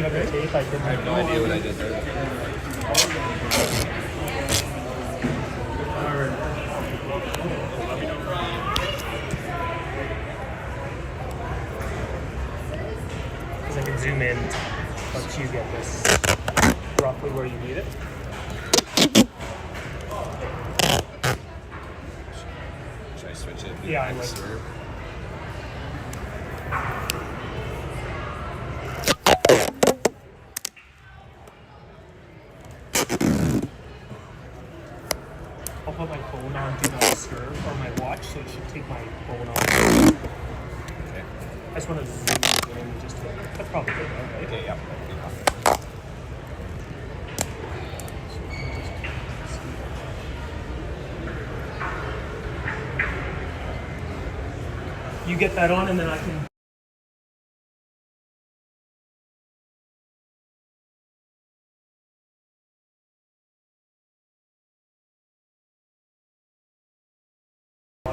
you have the tape? I have no idea what I just heard. Because I can zoom in once you get this roughly where you need it. Should I switch it? Yeah, I like Sir? I'll put my phone on Do Not Disturb or my watch, so it should take my phone off. Okay. I just want to zoom in just to, that's probably good, right? Okay, yeah. You get that on and then I can.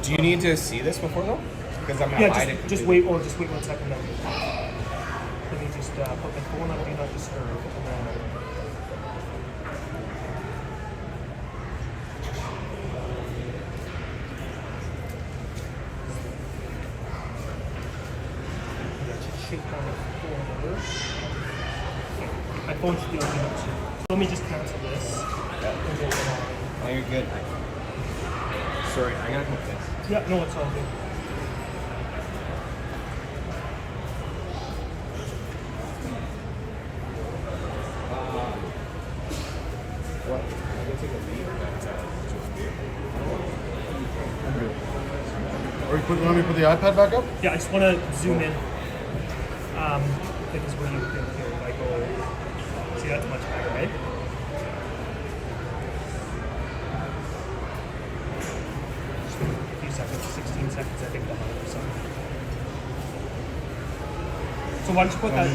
Do you need to see this before though? Because I'm gonna Yeah, hide it. just wait 1 second then. Let me just put my phone on Do Not Disturb and then. Shake on the corner. My phone should be on Do Not Disturb. So let me just cancel this. And we'll get on. Oh, you're good. Sorry, I gotta put this. Yeah, no, it's all good. What? I can take a leave. Want me to put the iPad back up? Yeah, I just want to zoom in. Because where you can here, I go. See, that's much better, right? Just a few seconds, 16 seconds, I think, behind or something. So why don't you put that?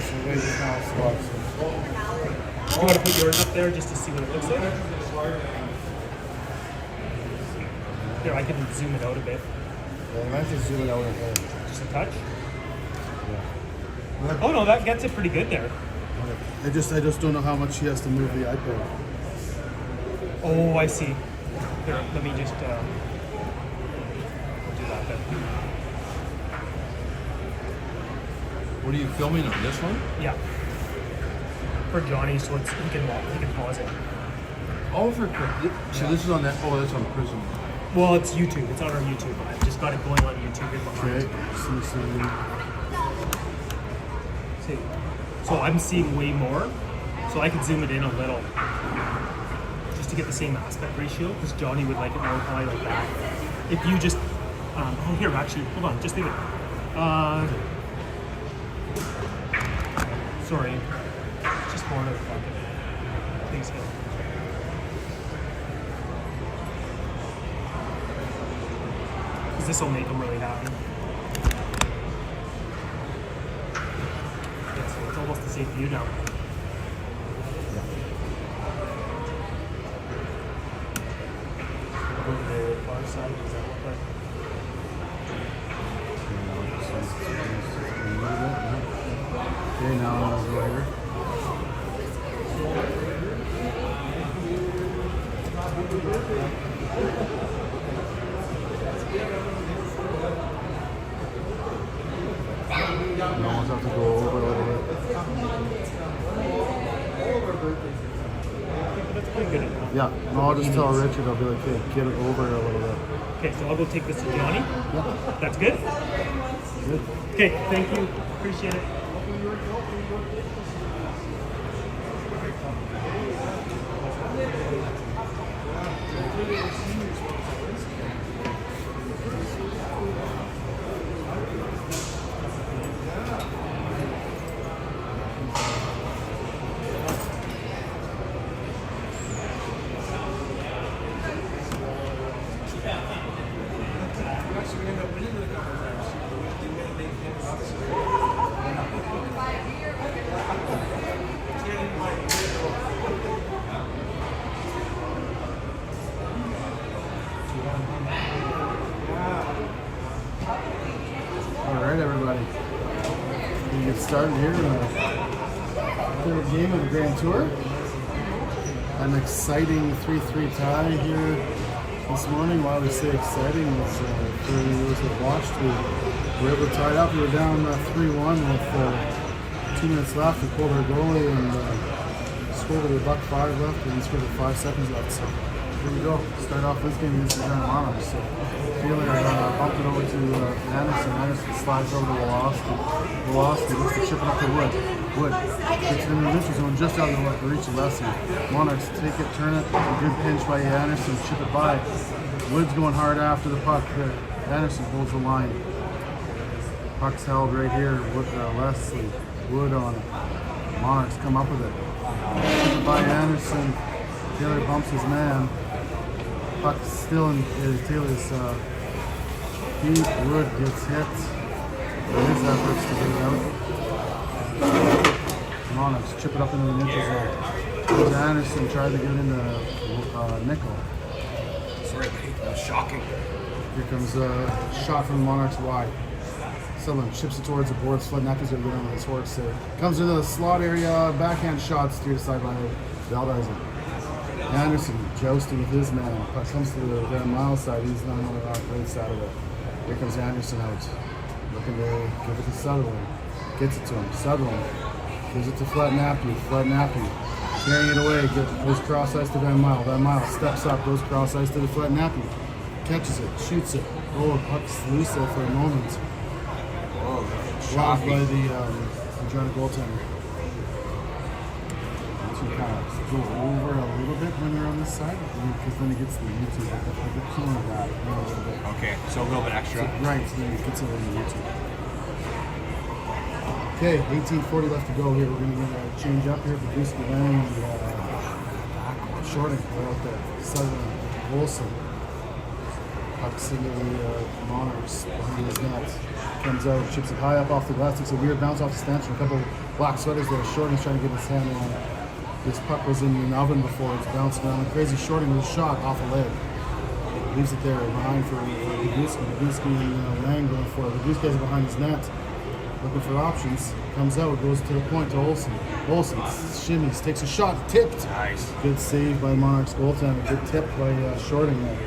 You want to put yours up there just to see what it looks like? Here, I can zoom it out a bit. Yeah, mine's just zooming out a bit. Just a touch. Oh no, that gets it pretty good there. I just don't know how much he has to move the iPad. Oh, I see. Here, let me just we'll do that then. What are you filming on this one? Yeah. For Johnny, so it's, he can pause it. Oh, for quick. So this is on that. Oh, that's on Prism. Well, it's YouTube. It's on our YouTube. I've just got it going on YouTube in behind. Okay. See, so I'm seeing way more. So I can zoom it in a little, just to get the same aspect ratio. Because Johnny would like it more probably like that. If you just, oh here actually, hold on, just leave it. Sorry, just more of it. Please hit. Because this will make him really happy. Yeah, so it's almost the same view now. Go to the far side, does that look like? Okay, now I'll go here. You almost have to go over a little bit. That's pretty good enough. Yeah, no, I'll just tell Richard, I'll be like, hey, get it over a little bit. Okay, so I'll go take this to Johnny. Yeah, That's good? good. Okay, thank you. Appreciate it. All right, everybody. You get started here. third game of the Grand Tour. An exciting 3-3 tie here this morning. Why we say exciting is for those that watched, we were able to tie it up. We were down 3-1 with 2 minutes left. We pulled our goalie and scored with $1.05 left, and he scored with 5 seconds left. So here we go. Start off this game against the Grand Monarchs. So Taylor bumped it over to Anderson. Anderson slides over to Wolofsky. Wolofsky looks to chip it up to Wood. Wood gets it in the neutral zone just out of the left, reach Alessi. Monarchs take it, turn it. A good pinch by Anderson. Chip it by. Wood's going hard after the puck. Anderson holds the line. Puck's held right here with Leslie. Wood on it. Monarchs come up with it. Chip it by Anderson. Taylor bumps his man. Puck still in Taylor's feet. Wood gets hit. His efforts to get it out. Monarchs chip it up into the neutral zone. There's Anderson tried to get into Nickel. Sorry, that was shocking. Here comes a shot from the Monarchs wide. Sutherland chips it towards the boards. Flood Nappies going to get on his horse. Comes into the slot area. Backhand shot steered aside by Valdez. Anderson jousting with his man. Puck comes to the Van Mile side. He's not on the right side of it. Here comes Anderson out. Looking to give it to Sutherland. Gets it to him. Sutherland gives it to Flat Nappy. Flat Nappy carrying it away. Goes cross ice to Van Mile. Van Mile steps up. Goes cross ice to the Flat Nappy. Catches it. Shoots it. Oh, puck's loose there for a moment. Blocked by the Regina goaltender. Kind of go over a little bit when you're on this side, because then it gets the YouTube, like the cooler guy, a little bit. Okay, so a little bit extra. So, right, so then it gets it on the YouTube. Okay, 18:40 left to go here. We're going to change up here. Produce the Lang and Shorting right out there. Sutherland, Olsen. Pucks into the Monarchs behind his net. Comes out, chips it high up off the glass. Takes a weird bounce off the stanch from a couple of black sweaters there. Shorting's trying to get his hand on it. This puck was in an oven before. It's bouncing around. Crazy Shorting with a shot off a leg. Leaves it there behind for Baguski. Baguski and Lang going for it. Baguski's behind his net. Looking for options. Comes out, goes to the point to Olsen. Olsen shimmies, takes a shot, tipped. Nice. Good save by Monarchs goaltender. Good tip by Shorting there.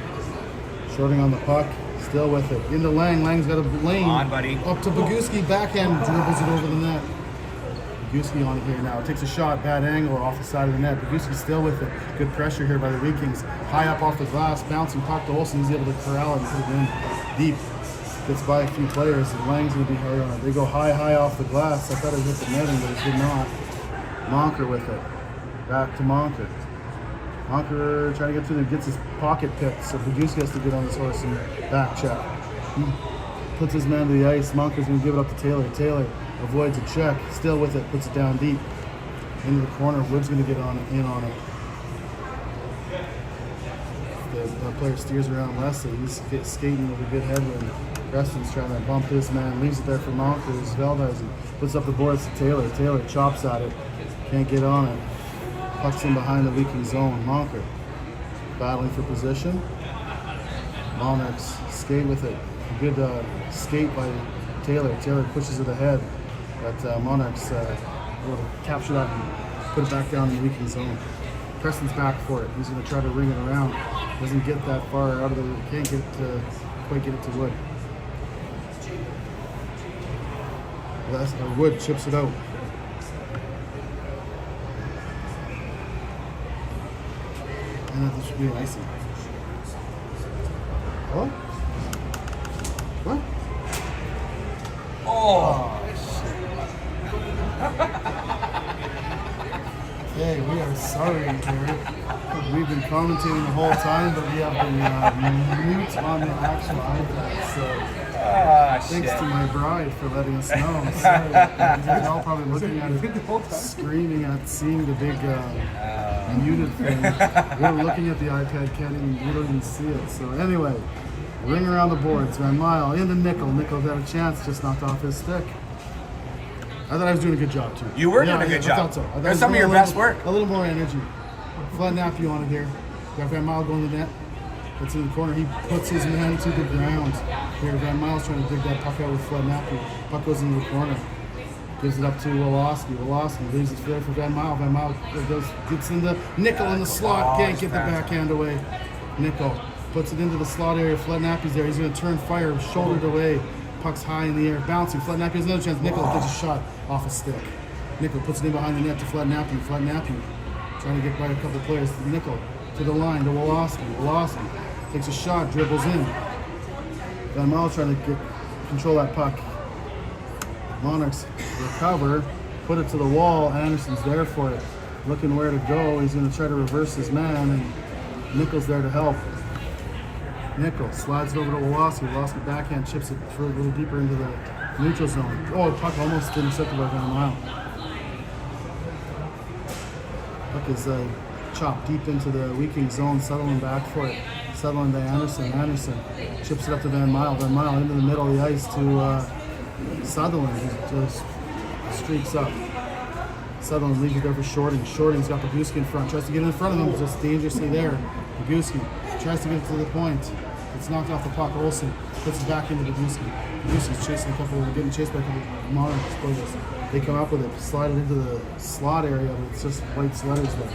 Shorting on the puck. Still with it. Into Lang. Lang's got a lane. Come on, buddy. Up to Baguski. Backhand dribbles it over the net. Baguski on here now. Takes a shot, bad angle off the side of the net. Baguski still with it. Good pressure here by the Vikings. High up off the glass, bouncing puck to Olsen. He's able to corral it and put it in deep. Gets by a few players, and Lang's going to be hard on it. They go high off the glass. I thought it hit the netting, but it did not. Monker with it. Back to Monker. Monker trying to get through there, gets his pocket picked, so Baguski has to get on his horse and back check. He puts his man to the ice. Monker's going to give it up to Taylor. Taylor avoids a check, still with it, puts it down deep. Into the corner, Wood's going to get in on it. The player steers around Leslie. He's skating with a good headwind. Preston's trying to bump this man, leaves it there for Monkers. Valdez puts up the boards to Taylor. Taylor chops at it, can't get on it. Pucks in behind the Viking zone. Monker battling for position. Monarchs skate with it. A good skate by Taylor. Taylor pushes it ahead, but Monarchs will capture that and put it back down in the Viking zone. Preston's back for it. He's going to try to ring it around. Doesn't get that far out of the. Can't get it quite get it to Wood. Wood chips it out. And this should be an icy. What? What? Oh! Hey, we are sorry, Derek. We've been commentating the whole time, but we have been mute on the actual iPad. So thanks to my bride for letting us know. Sorry. You're all probably looking at it, screaming at seeing the big muted thing. We're looking at the iPad, we don't even see it. So anyway, ring around the boards. Van Mile into Nickel. Nickel got a chance, just knocked off his stick. I thought I was doing a good job too. You were doing a good job. I thought so. I thought That's I some was of your doing best work. A little more energy. Flat nap you on it here. Got Van Mile going to the net. It's in the corner. He puts his man to the ground. Here, Van Mile's trying to dig that puck out with Flat Nappy. Puck goes into the corner. Gives it up to Woloski. Woloski leaves it there for Van Mile. Van Mile gets in the nickel in the slot. Can't get the backhand away. Nickel puts it into the slot area. Fletnappy's there. He's going to turn, fire, shouldered away. Puck's high in the air, bouncing. Fletnappy has another chance. Nickel gets a shot off a stick. Nickel puts it in behind the net to Fletnappy. Fletnappy trying to get by a couple players. Nickel to the line to Woloski. Woloski takes a shot, dribbles in. Van Mile trying to control that puck. Monarchs recover, put it to the wall. Anderson's there for it, looking where to go. He's going to try to reverse his man, and Nickel's there to help. Nickel slides it over to Woloski. Woloski backhand chips it a little deeper into the neutral zone. Oh, puck almost intercepted by Van Mile. Puck is chopped deep into the weakening zone. Sutherland back for it. Sutherland to Anderson. Anderson chips it up to Van Mile. Van Mile into the middle of the ice to Sutherland. He just streaks up. Sutherland leaves it there for Shorting. Shorting's got Paguski in front. Tries to get in front of him, just dangerously there. Paguski tries to get it to the point. It's knocked off the puck. Olsen puts it back into Paguski. Paguski's chasing a couple, getting chased by a couple of Monarchs players. They come up with it, slide it into the slot area, but it's just white letters there.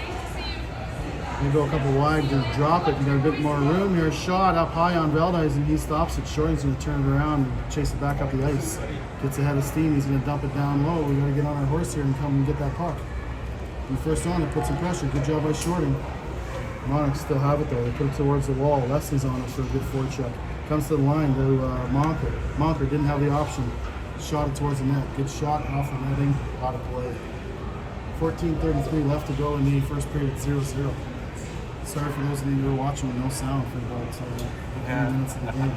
You go a couple wide, you're gonna drop it. You got a bit more room. Here's a shot up high on Veldhuis, and he stops it. Shorting's gonna turn it around and chase it back up the ice. Gets ahead of steam. He's gonna dump it down low. We gotta get on our horse here and come and get that puck. And first on it, put some pressure. Good job by Shorting. Monarchs still have it though. They put it towards the wall. Leslie's on it for a good forecheck. Comes to the line to Monker. Monker didn't have the option. Shot it towards the net. Good shot off the netting. Out of play. 14:33 left to go in the first period. 0-0. Sorry for those of you who were watching with no sound for about 15 minutes of the game.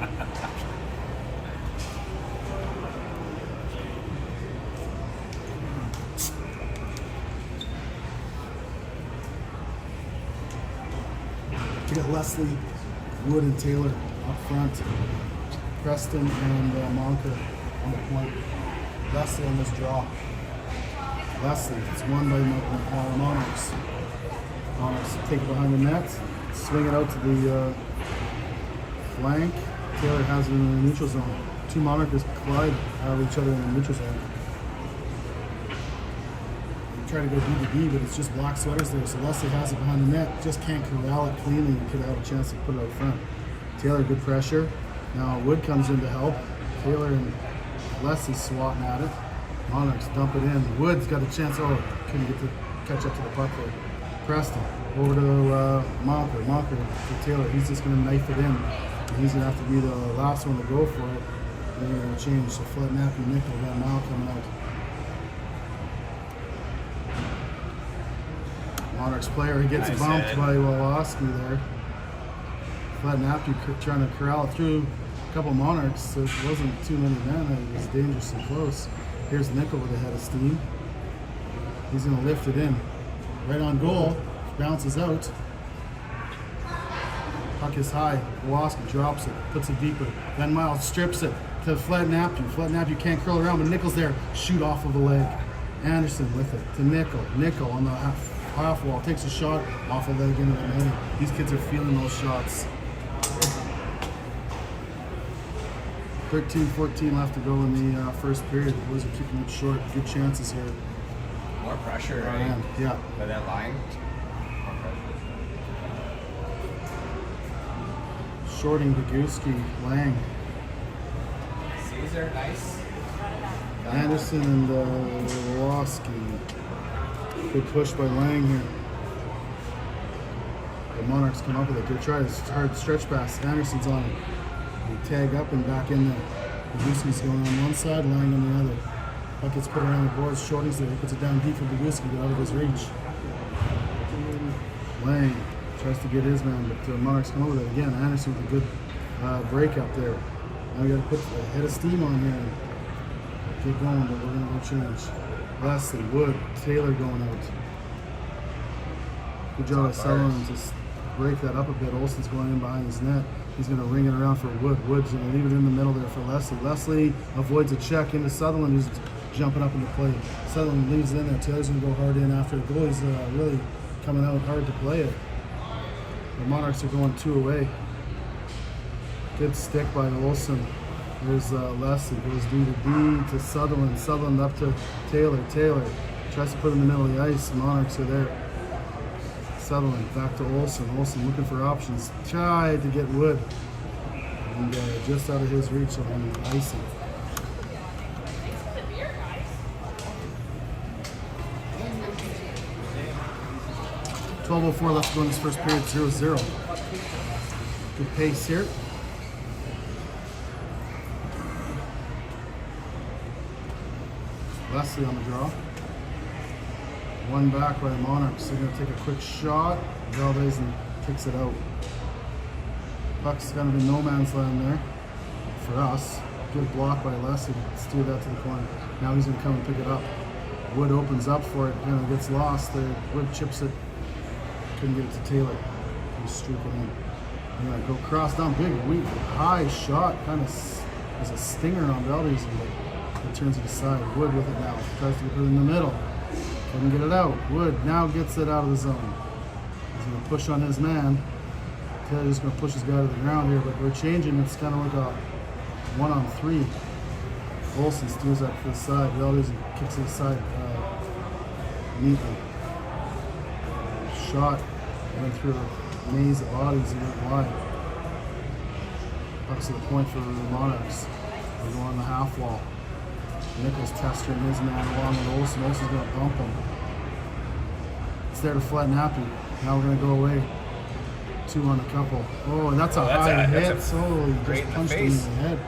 You got Leslie, Wood, and Taylor up front. Preston and Monker on the point. Leslie on this draw. Leslie, it's won by Monarchs. Monarchs take it behind the net, swing it out to the flank. Taylor has it in the neutral zone. Two Monarchs collide with each other in the neutral zone. Try to go D to D, but it's just black sweaters there. So Leslie has it behind the net, just can't corral it cleanly and could have a chance to put it out front. Taylor, good pressure. Now Wood comes in to help. Taylor and Leslie swatting at it. Monarchs dump it in. Wood's got a chance. Oh, couldn't get to catch up to the puck there. Preston over to Monker. Monker to Taylor. He's just going to knife it in. And he's going to have to be the last one to go for it. And they're going to change. So Fletnappy, Nickel, Van Mile coming out. Monarchs player, he gets bumped by Woloski there. Fletnappy trying to corral it through a couple Monarchs. So it wasn't too many men. It was dangerously close. Here's Nickel with a head of steam. He's going to lift it in. Right on goal. Bounces out. Puck is high. Woloski drops it. Puts it deeper. Van Mile strips it to Fletnappy. Fletnappy can't curl around, but Nickel's there. Shoot off of the leg. Anderson with it to Nickel. Nickel on the half wall. Takes a shot off a leg into the net. These kids are feeling those shots. 13-14 left to go in the first period. The boys are keeping it short. Good chances here. More pressure, right? And, yeah. By that line. Shorting, Paguski, Lang. Caesar, nice. Anderson and Woloski. Good push by Lang here. The Monarchs come up with it. Good try. It's a hard stretch pass. Anderson's on it. They tag up and back in there. Paguski's going on one side, Lang on the other. Puck gets put around the boards. Shorting's there. He puts it down deep for Paguski, but out of his reach. Lang tries to get his man, but the Monarchs come over there. Again, Anderson with a good break up there. Now we got to put a head of steam on here and get going, but we're going to go change. Leslie, Wood, Taylor going out. Good job by Sutherland to break that up a bit. Olsen's going in behind his net. He's going to ring it around for Wood. Wood's going to leave it in the middle there for Leslie. Leslie avoids a check into Sutherland, who's jumping up into play. Sutherland leaves it in there. Taylor's going to go hard in after the goal. He's really coming out hard to play it. The Monarchs are going two away. Good stick by Olsen. There's Leslie, goes D to D to Sutherland. Sutherland up to Taylor. Taylor tries to put in the middle of the ice. Monarchs are there. Sutherland back to Olsen. Olsen looking for options. Tried to get Wood. And just out of his reach, so I'm icing. .12:04 left to go in this first period, 0-0. Good pace here. Leslie on the draw. One back by the Monarchs. They're going to take a quick shot. Valdez and kicks it out. Puck's kind of in no man's land there for us. Good block by Leslie. Steer that to the corner. Now he's going to come and pick it up. Wood opens up for it. Kind of gets lost there. Wood chips it. Couldn't get it to Taylor. He's streaking in. They're going to go cross down. Big, weak, high shot. Kind of as a stinger on Valdez. It turns it aside. Wood with it now. Tries to get it in the middle. Couldn't get it out. Wood now gets it out of the zone. He's going to push on his man. Taylor's going to push his guy to the ground here, but we're changing. It's kind of like a 1-on-3. Olsen steers that to the side. Valdez kicks it aside neatly. Shot went through a maze of bodies and went wide. Pucks to the point for the Monarchs. They go on the half wall. Nichols testing his man along with Olsen. Olsen's going to bump him. It's there to flatten Appy. Now we're going to go away. 2 on a couple. Oh, and that's a high hit. So he just punched him in the head.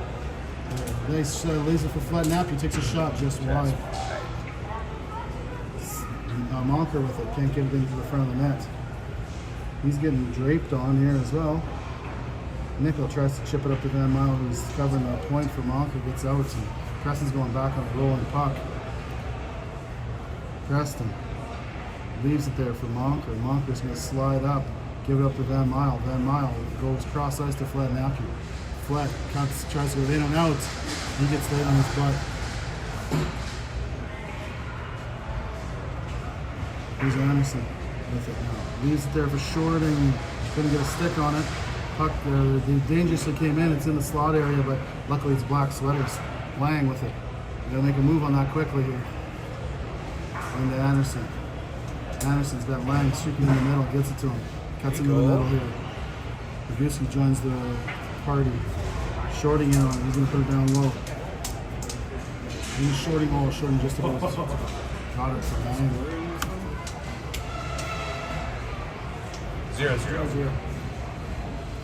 Nice laser for flatten Appy. Takes a shot just wide. Monker with it. Can't get it into the front of the net. He's getting draped on here as well. Nickel tries to chip it up to Van Mile, who's covering the point for Monker. Gets out. And Preston's going back on a rolling puck. Preston leaves it there for Monker. Monker's going to slide up, give it up to Van Mile. Van Mile goes cross ice to Flat Nappy. Flat tries to go in and out. He gets laid on his butt. Here's Anderson with it now. Leaves it there for Shorting. Couldn't get a stick on it. Puck they dangerously came in. It's in the slot area, but luckily it's black sweaters. Lang with it. Gotta make a move on that quickly here. Into Anderson. Anderson's got Lang streaking in the middle, gets it to him. Cuts into the middle here. Boguski joins the party. Shorting in on it. He's gonna put it down low. He's shorting all, shorting just about. Got it for Lang. 0-0.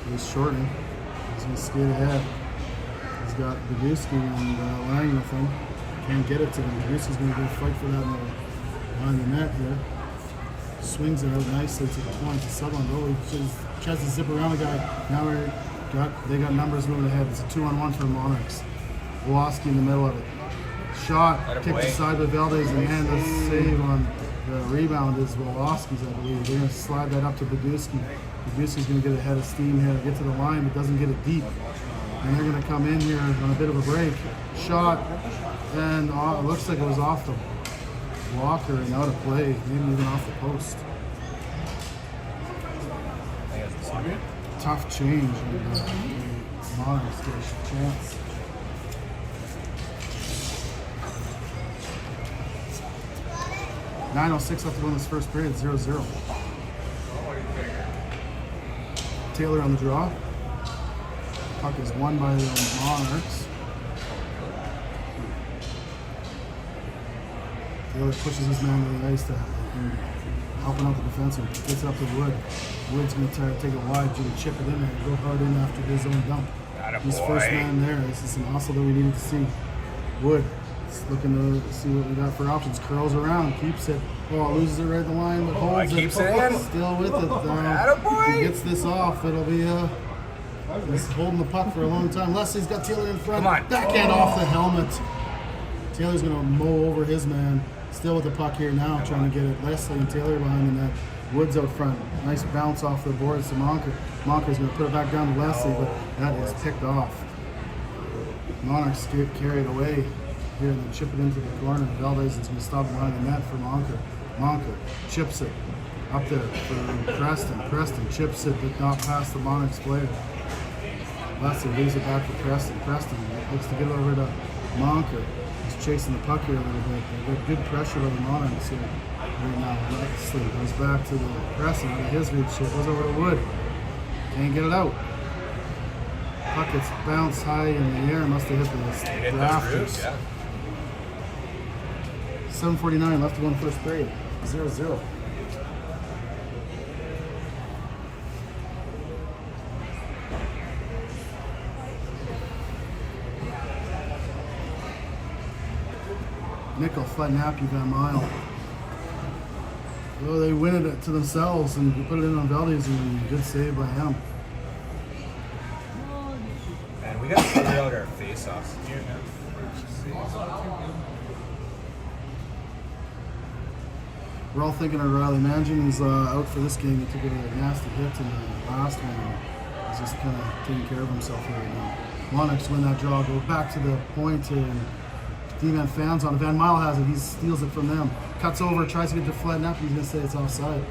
He's shorting. He's gonna skate ahead. He's got Boguski and Lang with him. Can't get it to him. Boguski's gonna go fight for that behind the net here. Swings it out nicely to the point to Sutherland. Oh, he just tries to zip around the guy. Now they got numbers moving ahead. It's a 2-on-1 for the Monarchs. Woloski in the middle of it. Shot, kicked aside by Valdez, and the save on the rebound is Woloski's, I believe. They're going to slide that up to Boguski. Boguski's going to get ahead of steam here, get to the line, but doesn't get it deep. And they're going to come in here on a bit of a break. Shot, and it looks like it was off the Walker and out of play, maybe even off the post. Tough change. Monarchs get a chance. .906 left to go in this first period, 0-0. Taylor on the draw. Puck is won by the Monarchs. Taylor pushes his man to the ice to helping out the defenseman. Gets it up to Wood. Wood's going to try to take it wide, try to chip it in there, go hard in after his own dump. He's first man there. This is some hustle that we needed to see. Wood is looking to see what we got for options. Curls around, keeps it. Oh, loses it right at the line, but holds it. Keeps it in. Still with it. If he gets this off, it'll be he's holding the puck for a long time. Leslie's got Taylor in front. Come on. Backhand off the helmet. Taylor's going to mow over his man. Still with the puck here now, trying to get it. Leslie and Taylor behind in that. Woods out front. Nice bounce off the boards to Monker. Monker's going to put it back down to Leslie, but that is picked off. Monarchs get carried away here and they chip it into the corner. Valdez is going to stop behind the net for Monker. Monker chips it up there for Preston. Preston chips it, but not past the Monarchs player. Leslie leaves it back to Preston. Preston looks to get it over to Monker. He's chasing the puck here a little bit. They've got good pressure over the Monarchs here right now. Leslie goes back to the Preston. Out of his reach. It goes over to Wood. Can't get it out. Puck gets bounced high in the air. Must have hit the Hit those rafters. roofs, yeah. 7:49 left to go in the first period. 0-0. Nickel, Flat Nappy, Van Mile. Oh, they win it to themselves and put it in on Valdez, and good save by him. And we got to figure out our face-offs here now. We're all thinking of Riley Mangin. He's out for this game. He took a nasty hit in the last one. He's just kind of taking care of himself here right now. Monarchs win that draw, go back to the point here, and D-man fans on it. Van Mile has it. He steals it from them. Cuts over, tries to get to Flat Nappy. He's going to say it's offside.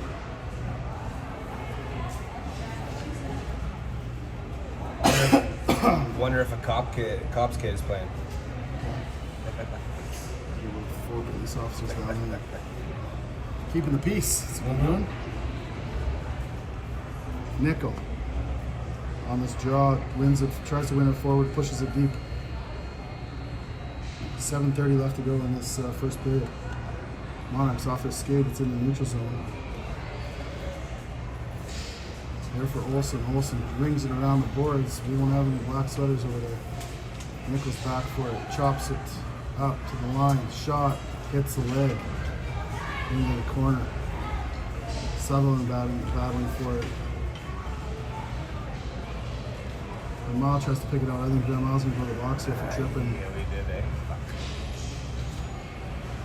Wonder if a cops kid is playing. Four police officers down there. Keeping the peace. That's what I'm doing. Nickel on this draw, wins it, tries to win it forward, pushes it deep. 7:30 left to go in this first period. Monarchs off their skate, it's in the neutral zone. There for Olsen. Olsen rings it around the boards. We don't have any black sweaters over there. Nickel's back for it, chops it up to the line, shot, hits the leg, into the corner. Sutherland battling for it. Van Mile tries to pick it out. I think Van Mile's gonna go to the box here for tripping. Yeah, we did, eh?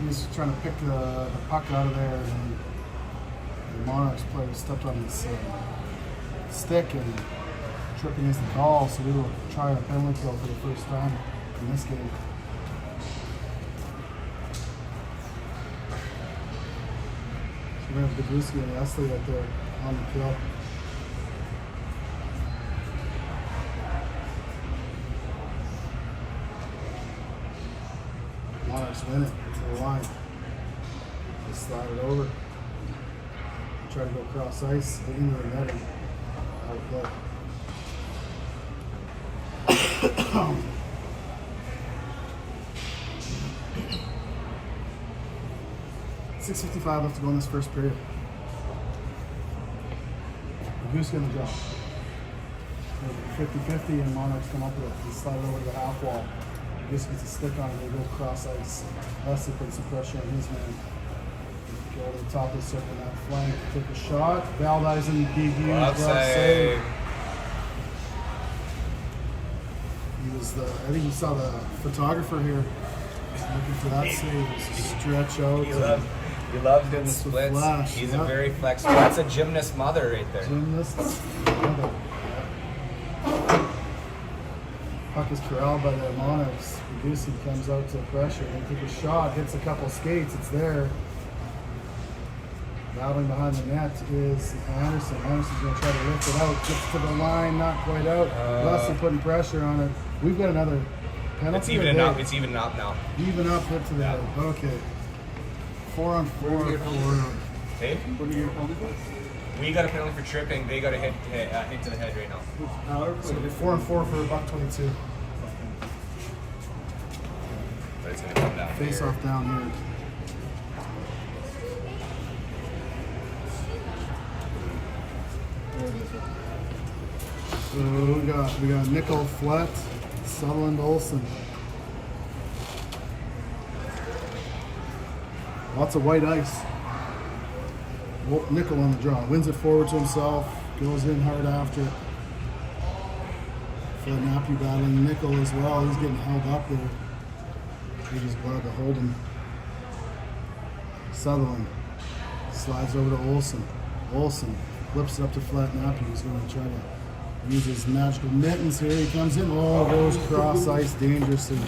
He's trying to pick the puck out of there, and the Monarchs player stepped on his stick and tripped against the call, so we will try a penalty kill for the first time in this game. So we have Dabrowski and Leslie right there on the kill. Monarchs win it to the line. Just slide it over. Try to go across ice, get into the netting. Out of play. 6:55 left to go in this first period. Who's going to jump? 50-50 and Monarchs come up with it. They slide it over to the half wall. Goose gets a stick on it, they go cross ice. Leslie puts some pressure on his man. Go to the top of the circle, that flank, take a shot. Valdez big huge glove save. He was I think you saw the photographer here looking for that save. Stretch out. He loves doing the It's the splits. flash, He's yeah. a very flexible. That's a gymnast mother right there. Gymnasts. Puck is corralled by the Monarchs. Ducey comes out to pressure. They take a shot, hits a couple skates. It's there. Battling behind the net is Anderson. Anderson's going to try to lift it out. Gets to the line, not quite out. Leslie putting pressure on it. We've got another penalty. It's even up. It's even up now. Even up, hit to the head. Okay. 4-on-4. Hey, What are your penalty for? we got a penalty for tripping. They got a hit to the head right now. So 4-on-4 for $1.22. But it's gonna come down. Face here. off down here. So we got Nickel, Flat, Sutherland, Olsen. Lots of white ice. Nickel on the draw. Wins it forward to himself. Goes in hard after. Flat Nappy battling Nickel as well. He's getting held up there. He's just glad to hold him. Sutherland slides over to Olsen. Olsen flips it up to Flat Nappy. He's going to try to use his magical mittens here. He comes in. Oh, goes cross ice dangerously.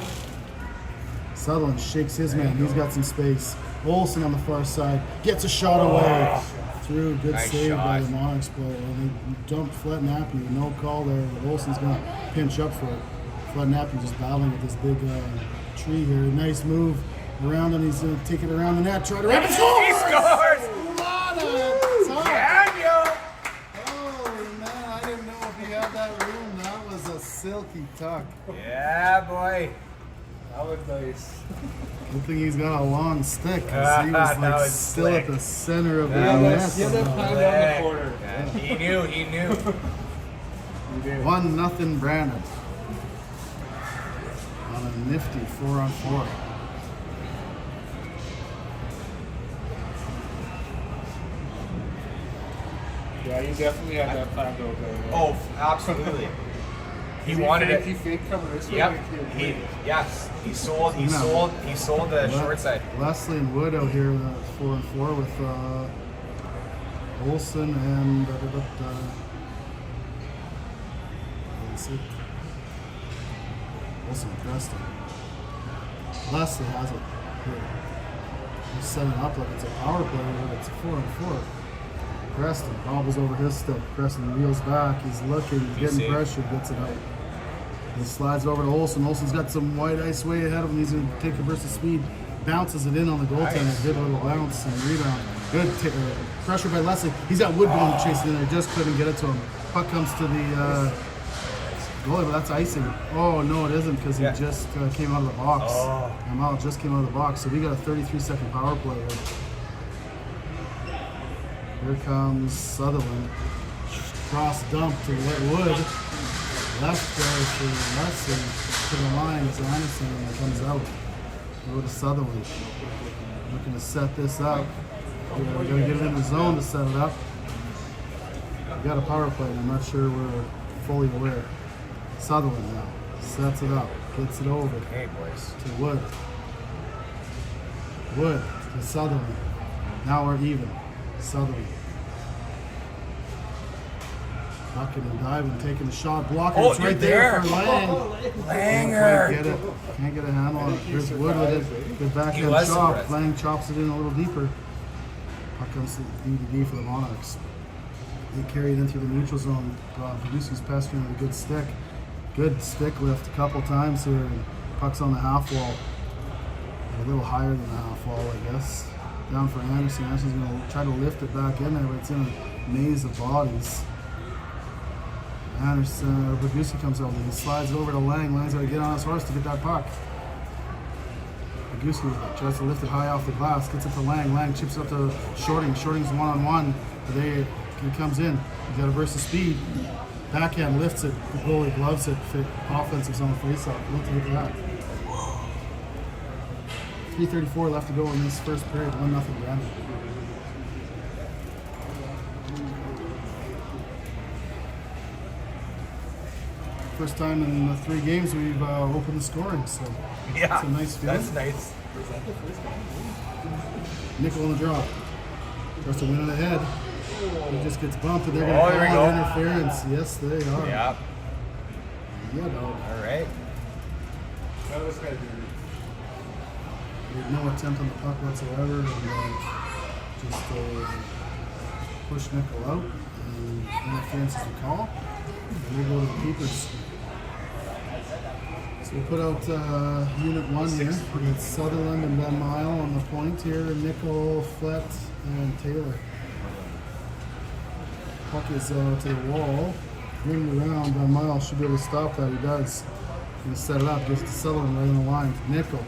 Sutherland shakes his man. He's got some space. Olsen on the far side gets a shot away. through. Good Nice save by shot. the Monarchs player. And they dumped Flett Nappy. No call there. Olsen's going to pinch up for it. Flett Nappy just battling with this big tree here. Nice move around him. He's going to take it around the net. Try to wrap it. He scores! What a touch! Daniel! Oh man, I didn't know if he had that room. That was a silky tuck. Yeah, boy. That was nice. Good thing he's got a long stick because he was That like was still slick. at the center of the That net. was Yeah, that somehow. plan down the corner. Yeah, he knew, he knew. 1-0 Brandon. On a nifty 4-on-4. Yeah, you definitely had that planned out there. man. Oh, absolutely. He wanted it. He fake coming this way. Yep. he- Yes. He sold the short side. Leslie and Wood out here, 4-on-4 with Olsen and let's see. Olsen and Preston. Leslie has it here. He's setting it up like it's a power play, but it's a 4-on-4. Preston bobbles over his stick. Preston reels back. He's looking, he's getting saved. pressure, gets it out. He slides over to Olsen. Olsen's got some white ice way ahead of him. He's going to take a burst of speed. Bounces it in on the goaltender. Nice. Good little bounce and rebound. Good pressure by Leslie. He's got Wood going to chase it in there. Just couldn't get it to him. Puck comes to the goalie, but that's icing. Oh, no, it isn't because he Yeah. just came out of the box. Oh. Amal just came out of the box. So we got a 33-second power play here. Here comes Sutherland. Cross dump to Wood. Left there for Leslie to the line is Anderson and it comes out. Go to Sutherland. Looking to set this up. We're going to get it in the zone to set it up. We got a power play and I'm not sure we're fully aware. Sutherland now sets it up. Gets it over Hey, boys. to Wood. Wood to Sutherland. Now we're even. Sutherland. Bucking and diving, taking the shot, blocking. Oh, it's right you're there for there. Lang. Langer. Can't get it. Can't get a handle on it. Here's Wood with it. Good He backhand was chop. surprised. Lang chops it in a little deeper. Puck comes to D for the Monarchs. They carry it in through the neutral zone. Produces pestering with a good stick. Good stick lift a couple times here. And puck's on the half wall. A little higher than the half wall, I guess. Down for Anderson. Anderson's going to try to lift it back in there, but it's in a maze of bodies. Anderson, Bagusi comes over and he slides it over to Lang. Lang's got to get on his horse to get that puck. Bagusi tries to lift it high off the glass, gets it to Lang. Lang chips it up to Shorting. Shorting's one-on-one. He comes in. He's got a burst of speed. Backhand lifts it. The goalie gloves it. Offensive's on the face-off. We'll take that. 3:34 left to go in this first period. 1-0 Brandon. First time in the 3 games we've opened the scoring, so Yeah. it's a nice feeling. That's nice. Nickel on the draw. Tries to win it ahead. He just gets bumped and they're Oh, going there we to call go. it interference. Yes, they are. Yeah. Yeah, dog. All right. That was kind of dirty. There's no attempt on the puck whatsoever. And just push Nickel out. And interference is the call. And we go to the keepers. So we put out Unit 1 here. We got Sutherland and Van Mile on the point here. Nickel, Flett, and Taylor. Puck is to the wall. Ringed around. Van Mile should be able to stop that. He does. Gonna set it up. Gives to Sutherland right on the line. Nickel.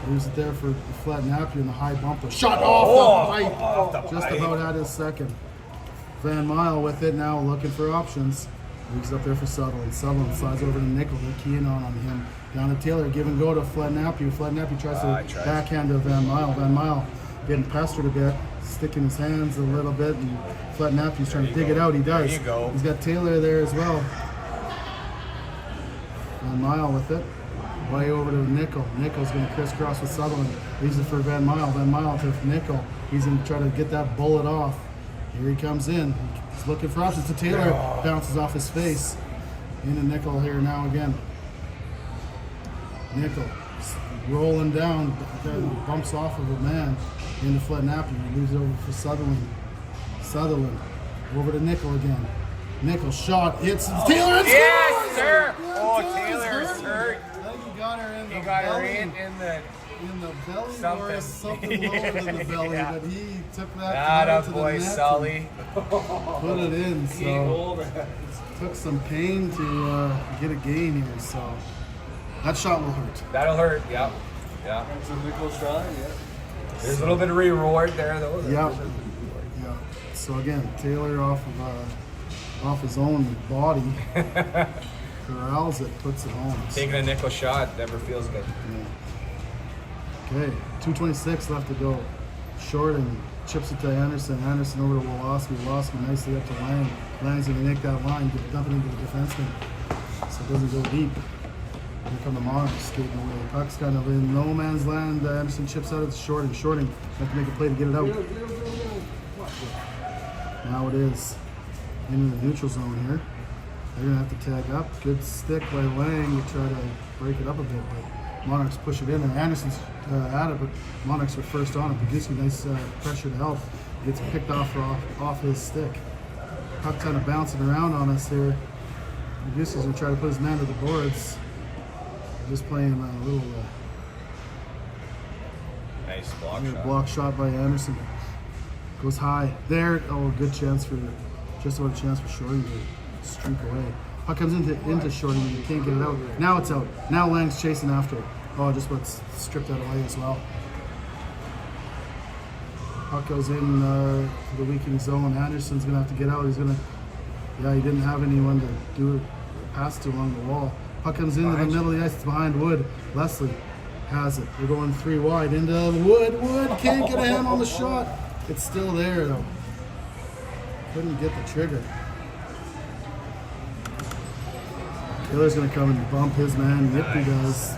Leaves it there for Flett Nappy in the high bumper. Shot off the pipe. off the Just pipe. about had his second. Van Mile with it now, looking for options. Leaves up there for Sutherland. Sutherland slides over to Nickel. They're keying on him. Down to Taylor. Give and go to Flett Nappy. Flett Nappy tries to backhand to Van Mile. Van Mile getting pestered a bit, sticking his hands a little bit, and Flett Nappy's trying to dig it out. He does. There you go. He's got Taylor there as well. Van Mile with it. Way over to Nickel. Nickel's going to crisscross with Sutherland. Leaves it for Van Mile. Van Mile to Nickel. He's going to try to get that bullet off. Here he comes in. He's looking for options to Taylor. Bounces off his face. Into Nickel here now again. Nickel rolling down. Bumps off of a man into Flett Nappy. He leaves it over for Sutherland. Sutherland. Over to Nickel again. Nickel shot. Hits Taylor. And Yes, scores! sir. Yeah, Oh, Taylor's Taylor's hurt. I think he got her in He the got her belly. in the. In the belly Something. or something lower than the belly, Yeah. but he took that That down a to the boy, net Sully. and put it in. So took some pain to get a gain here. So that shot will hurt. That'll hurt. Yeah. Yeah. It's a nickel shot, yeah. There's a little bit of reward there, though. Yeah. Yeah. So again, Taylor off his own body corrals it, puts it home. Taking a nickel shot never feels good. Yeah. Okay, 2:26 left to go. Short and chips it to Anderson. Anderson over to Woloski. Woloski nicely up to Lang. Lang's gonna make that line, dump it into the defenseman, so it doesn't go deep. Here come the Monarchs skating away. Puck's kind of in no man's land. Anderson chips out at the short and shorting. Have to make a play to get it out. Now it is into the neutral zone here. They're gonna have to tag up. Good stick by Lang to try to break it up a bit, but Monarchs push it in there. Anderson's at it, but Monarchs are first on it. Paguski, nice pressure to help. Gets picked off his stick. Puck kind of bouncing around on us here. Paguski's gonna try to put his man to the boards. Just playing a little Nice block shot. block shot by Anderson. Goes high. There, oh, good chance for, just about a chance for Shorting to streak away. Puck comes into Shorting, and you can't get it out. Now it's out. Now Lang's chasing after it. Oh, just about stripped that away as well. Puck goes in to the weakening zone. Anderson's gonna have to get out. He's gonna, yeah, he didn't have anyone to do a pass to along the wall. Puck comes into the middle of the ice. It's behind Wood. Leslie has it. We're going 3 wide into Wood. Wood can't get a hand on the shot. It's still there though. Couldn't get the trigger. Taylor's gonna come and bump his man. Yep, he does.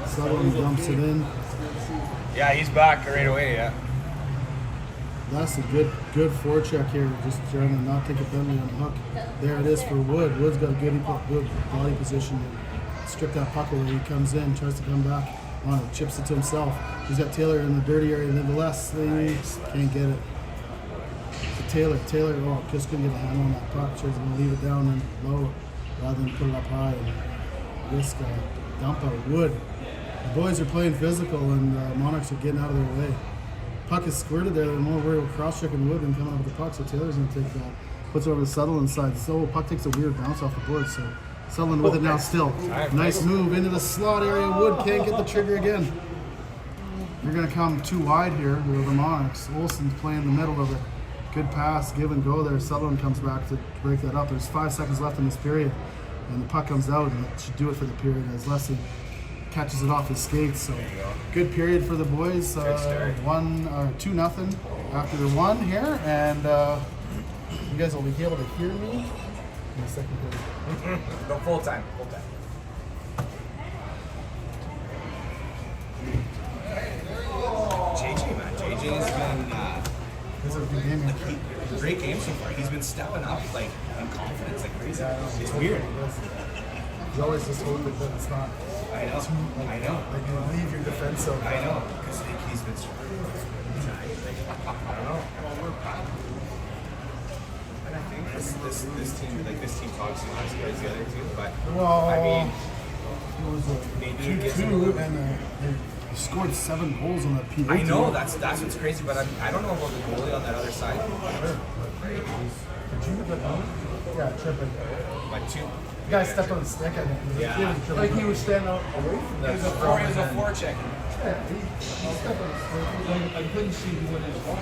Sutherland dumps it in. Yeah, he's back right away. Yeah. That's a good forecheck here. Just trying to not take a penalty on the hook. There it is for Wood. Wood's got a good body position. Strip that puck away. He comes in, tries to come back on it, chips it to himself. He's got Taylor in the dirty area. Nevertheless, they can't get it. To Taylor, oh, just couldn't get a hand on that puck. So he's gonna leave it down and low rather than put it up high and risk a dump out. Wood. The boys are playing physical and Monarchs are getting out of their way. Puck is squirted there. They're more worried about cross-checking Wood than coming up with the puck, so Taylor's going to take that. Puts it over the Sutherland side. So puck takes a weird bounce off the board, so Sutherland with it now still. Nice move into the slot area. Wood can't get the trigger again. You're going to come 2 wide here with the Monarchs. Olsen's playing the middle of it. Good pass, give and go there. Sutherland comes back to break that up. There's 5 seconds left in this period, and the puck comes out, and it should do it for the period as Leslie catches it off his skates. So good period for the boys. 2-0 after the 1 here, and you guys will be able to hear me in the second period. Go full time. JJ, man. JJ's been This is a good game here. a great game so far. He's been stepping up like in confidence like crazy. It's weird. You always just hope that it's not. I know. Like you leave your defensive. I know. Because he's been screwed. I don't know. And I think this team obviously not as good as the other two, but Well, I mean, it was a maybe it gets 2-2, and they scored 7 goals on that PA. I know that's what's crazy, but I don't know about the goalie on that other side. Yeah, tripping. But two. The guy stepped on the stick. I think. Yeah. Like he was standing away from that. It was a forecheck. Yeah, he stepped on the stick. I couldn't see who went his ball.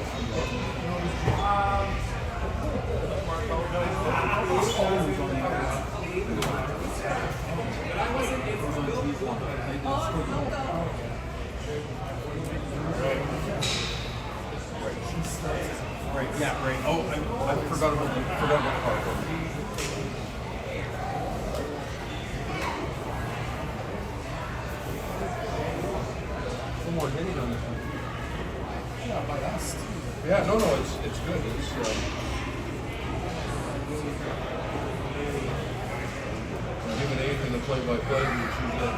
Right, yeah, right. Oh, I forgot about that part. One more hitting on this one. Yeah, by us. Yeah, no, it's good. It's giving Nathan the play-by-play, which you get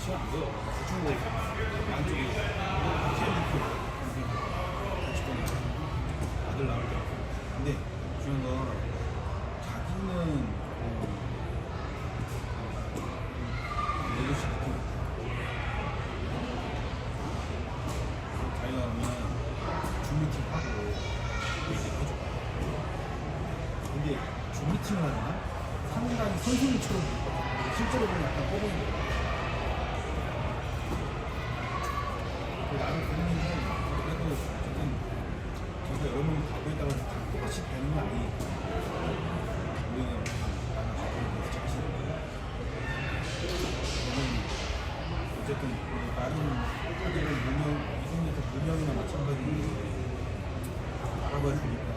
시간 안 돼요. 중국 안쪽에 아들 낳을 때. 근데 중요한 건 자기는 내려시 느낌. 자기가 그러면 줌미팅 하고 얘기해줘. 근데 줌미팅을 하잖아? 상당히 선생님처럼 실제로 보면 약간 뻐근이 돼. 나는 부모님은 그래도 어쨌든 저도 여러 명 가고 있다고 해서 다 똑같이 되는 건 아니니까 우리는 나는 가고 있는 게 자신 저는 어쨌든 다른 아들은 무명 이성에서 무명이나 마찬가지인데 알아봐야 되니까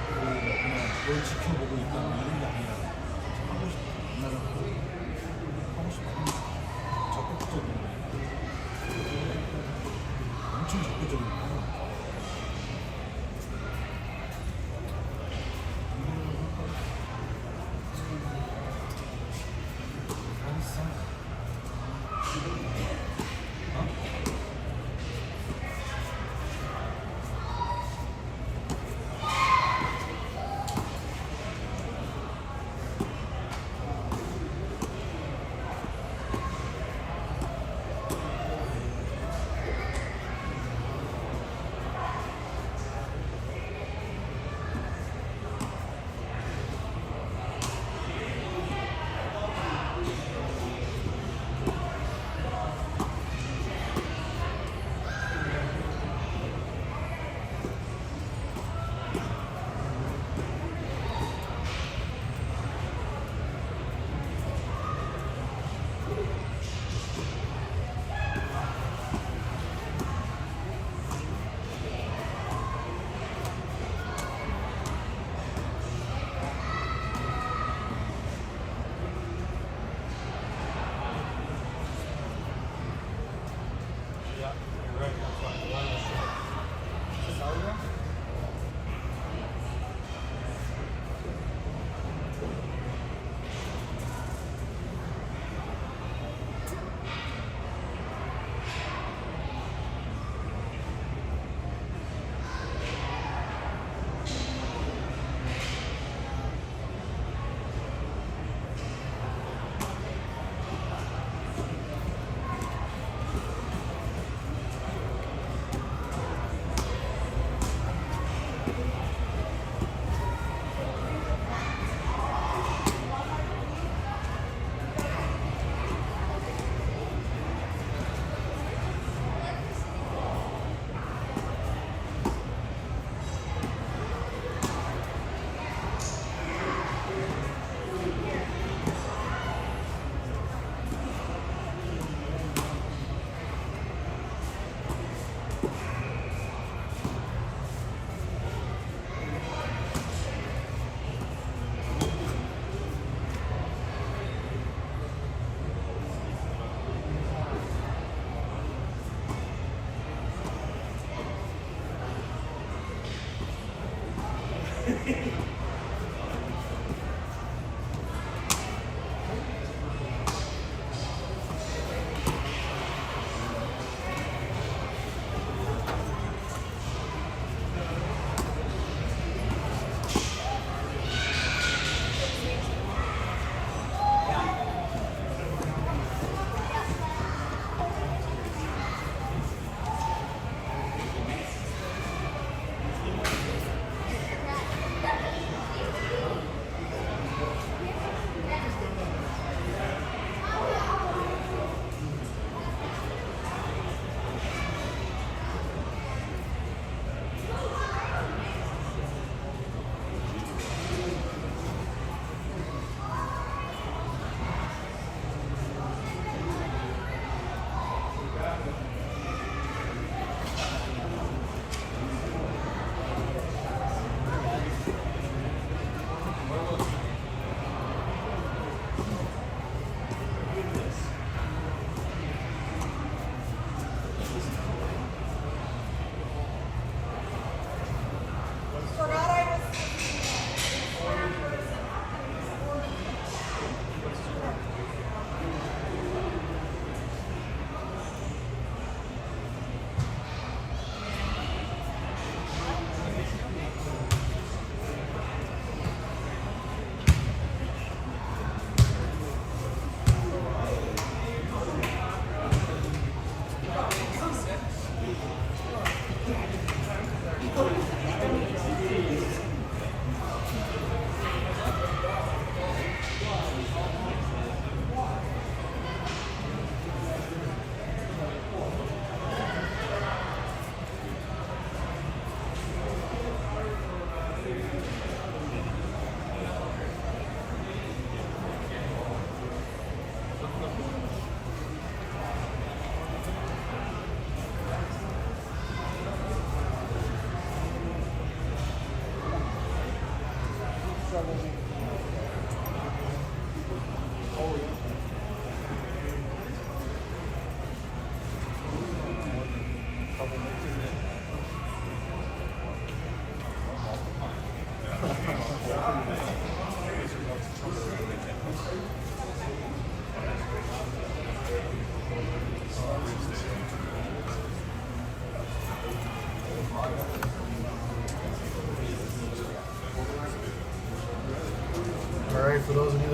그냥 널 지켜보고 있다 이런 게 아니라 하고 싶어 만나서 하고 싶어 적극적인 엄청 적극적인 거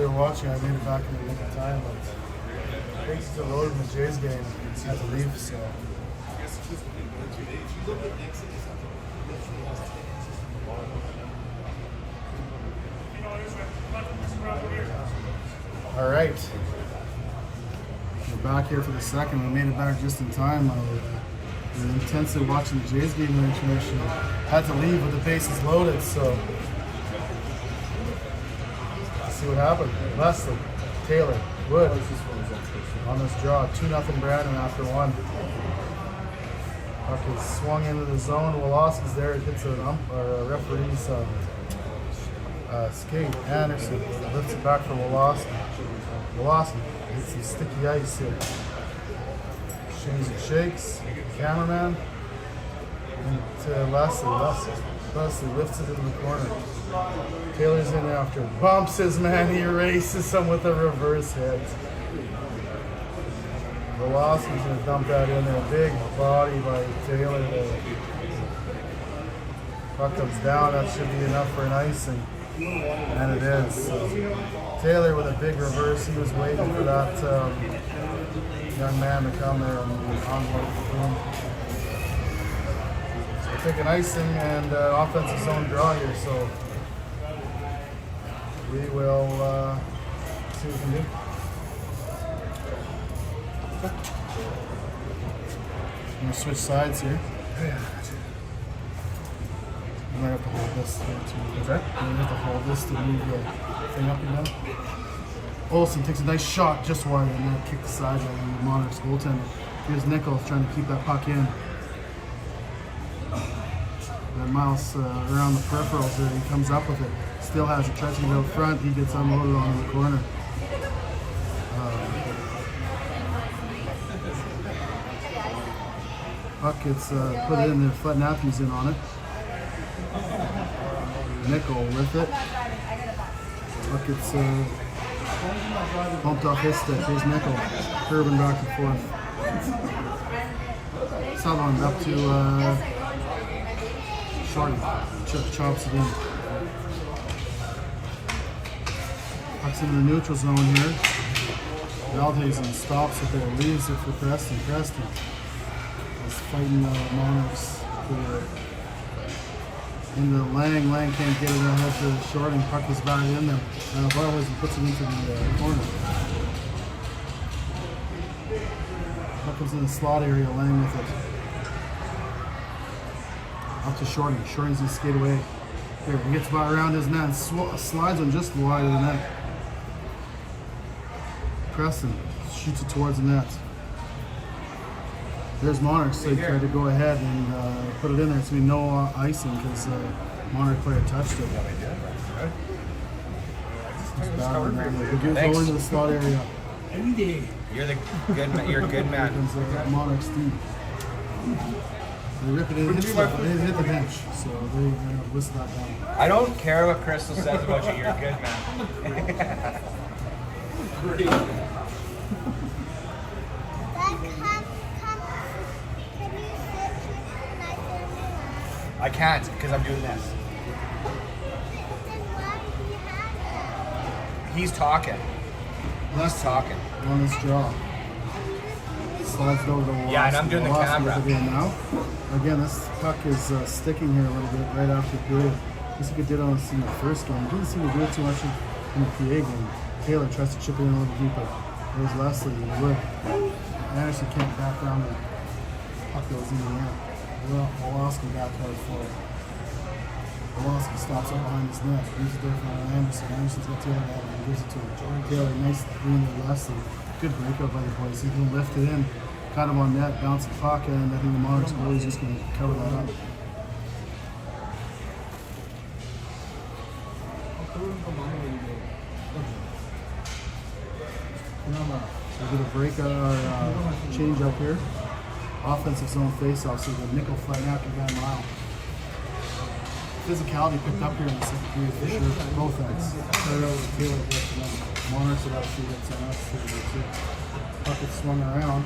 they were watching, I made it back in the nick of time, but thanks to loading the Jays game, I had to leave, so. All right. We're back here for the second. We made it back just in time. I was intensely watching the Jays game in intermission. Had to leave with the bases loaded, so. Let's see what happened. Leslie, Taylor, Wood on this draw. 2-0 Brandon after one. Puck is swung into the zone. Woloski's there. It hits a referee's skate. Anderson lifts it back for Woloski. Woloski hits some sticky ice here. Shakes and shakes. Cameraman. And to Leslie. Leslie lifts it into the corner. Taylor's in after. Bumps his man. He erases him with a reverse hit. Woloski's going to dump that in there. Big body by Taylor there. Puck comes down. That should be enough for an icing. And it is. So Taylor with a big reverse. He was waiting for that young man to come there and onboard the boom. So take an icing and offensive zone draw here. So we will see what we can do. I'm going to switch sides here. You might have to hold this here too. Okay. You might have to hold this to move the thing up and down. Olsen takes a nice shot just wide and then kick the sideline on the Monarchs goaltender. Here's Nichols trying to keep that puck in. And Miles around the peripherals there, he comes up with it. Still has it, tries to get out front, he gets unloaded on the corner. Puck gets put in there, Flat Matthews in on it. Nickel with it. Puck gets bumped off his stick. Here's Nickel. Curving back and forth. Sutherland up to Shorty. Chops it in. Puck's into the neutral zone here. Valdez stops it there, leaves it for Preston. Preston is fighting the Monarchs for into Lang. Lang can't get it ahead to Short and Puck is back in there. Valdez puts it into the corner. Puck comes in the slot area, Lang with it. Up to Shorty. Shorty's gonna skate away. Here, he gets by around his net, slides him just wide of the net. Preston shoots it towards the net. There's Monarchs, so he tried to go ahead and put it in there. It's going to be no icing because Monarch player touched it. Go into the slot area. You're the good man. You're a good man. Monarchs team. They rip it in, hit the bench, so they whistle that down. I don't care what Crystal says about you. You're a good man. I can't because I'm doing this. He's talking. He's talking. On this draw. Slides it over to Woloski. Yeah, and I'm doing the camera. Again now. Again, this puck is sticking here a little bit right after the period. Just like it did on in the first game. Didn't seem to do it too much in the PA game. Taylor tries to chip it in a little deeper. There's Leslie and Wood. Anderson can't back down the puck that was in the air. Woloski back hard for it. Woloski stops up behind his net. Gives it there for Anderson. Anderson's got Taylor out and gives it to him. Taylor, nice green to Leslie. Good breakup by the boys. He can lift it in, kind of on net, bounce the puck, and I think the Monarchs goalie's just going to cover that up. So we get a break change up here. Offensive zone face-off, so the nickel fight after Van Mile. Physicality picked up here in the second period for sure, both ends. Taylor gets them. Monarchs have got a few hits on us too. Puck gets swung around.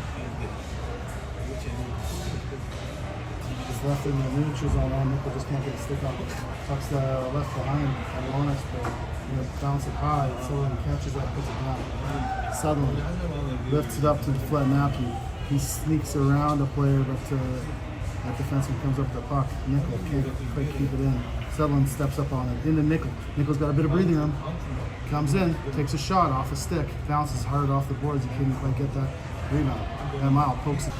It's left in the neutral zone on. Nickel just can't get a stick on it. Puck's left behind on Monarchs player. Bounce it high. Sutherland catches that, puts it down. Sutherland lifts it up to Fled Napkin. He sneaks around a player, but that defenseman comes up with the puck. Nickel can't quite keep it in. Sutherland steps up on it. Into Nickel. Nickel's got a bit of breathing room. Comes in, takes a shot off a stick, bounces hard off the boards. He couldn't quite get that rebound. Van Mile pokes it.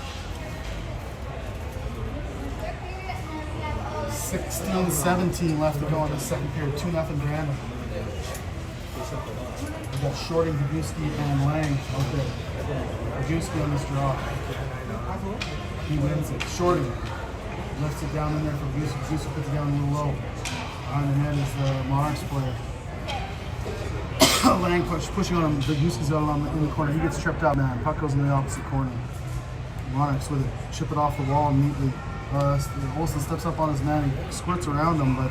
16-17 left to go in the second period. 2-0 Brandon. We got Shorting, Bogusky, and Lang out there. Bogusky on this draw. He wins it. Shorting lifts it down in there for Bogusky. Bogusky puts it down a little low. Behind the net is the Monarchs player. Lang pushing on him. Bogusky's out in the corner. He gets tripped up, man. Puck goes in the opposite corner. Monarchs with it. Chip it off the wall neatly. Olsen steps up on his man. He squirts around him, but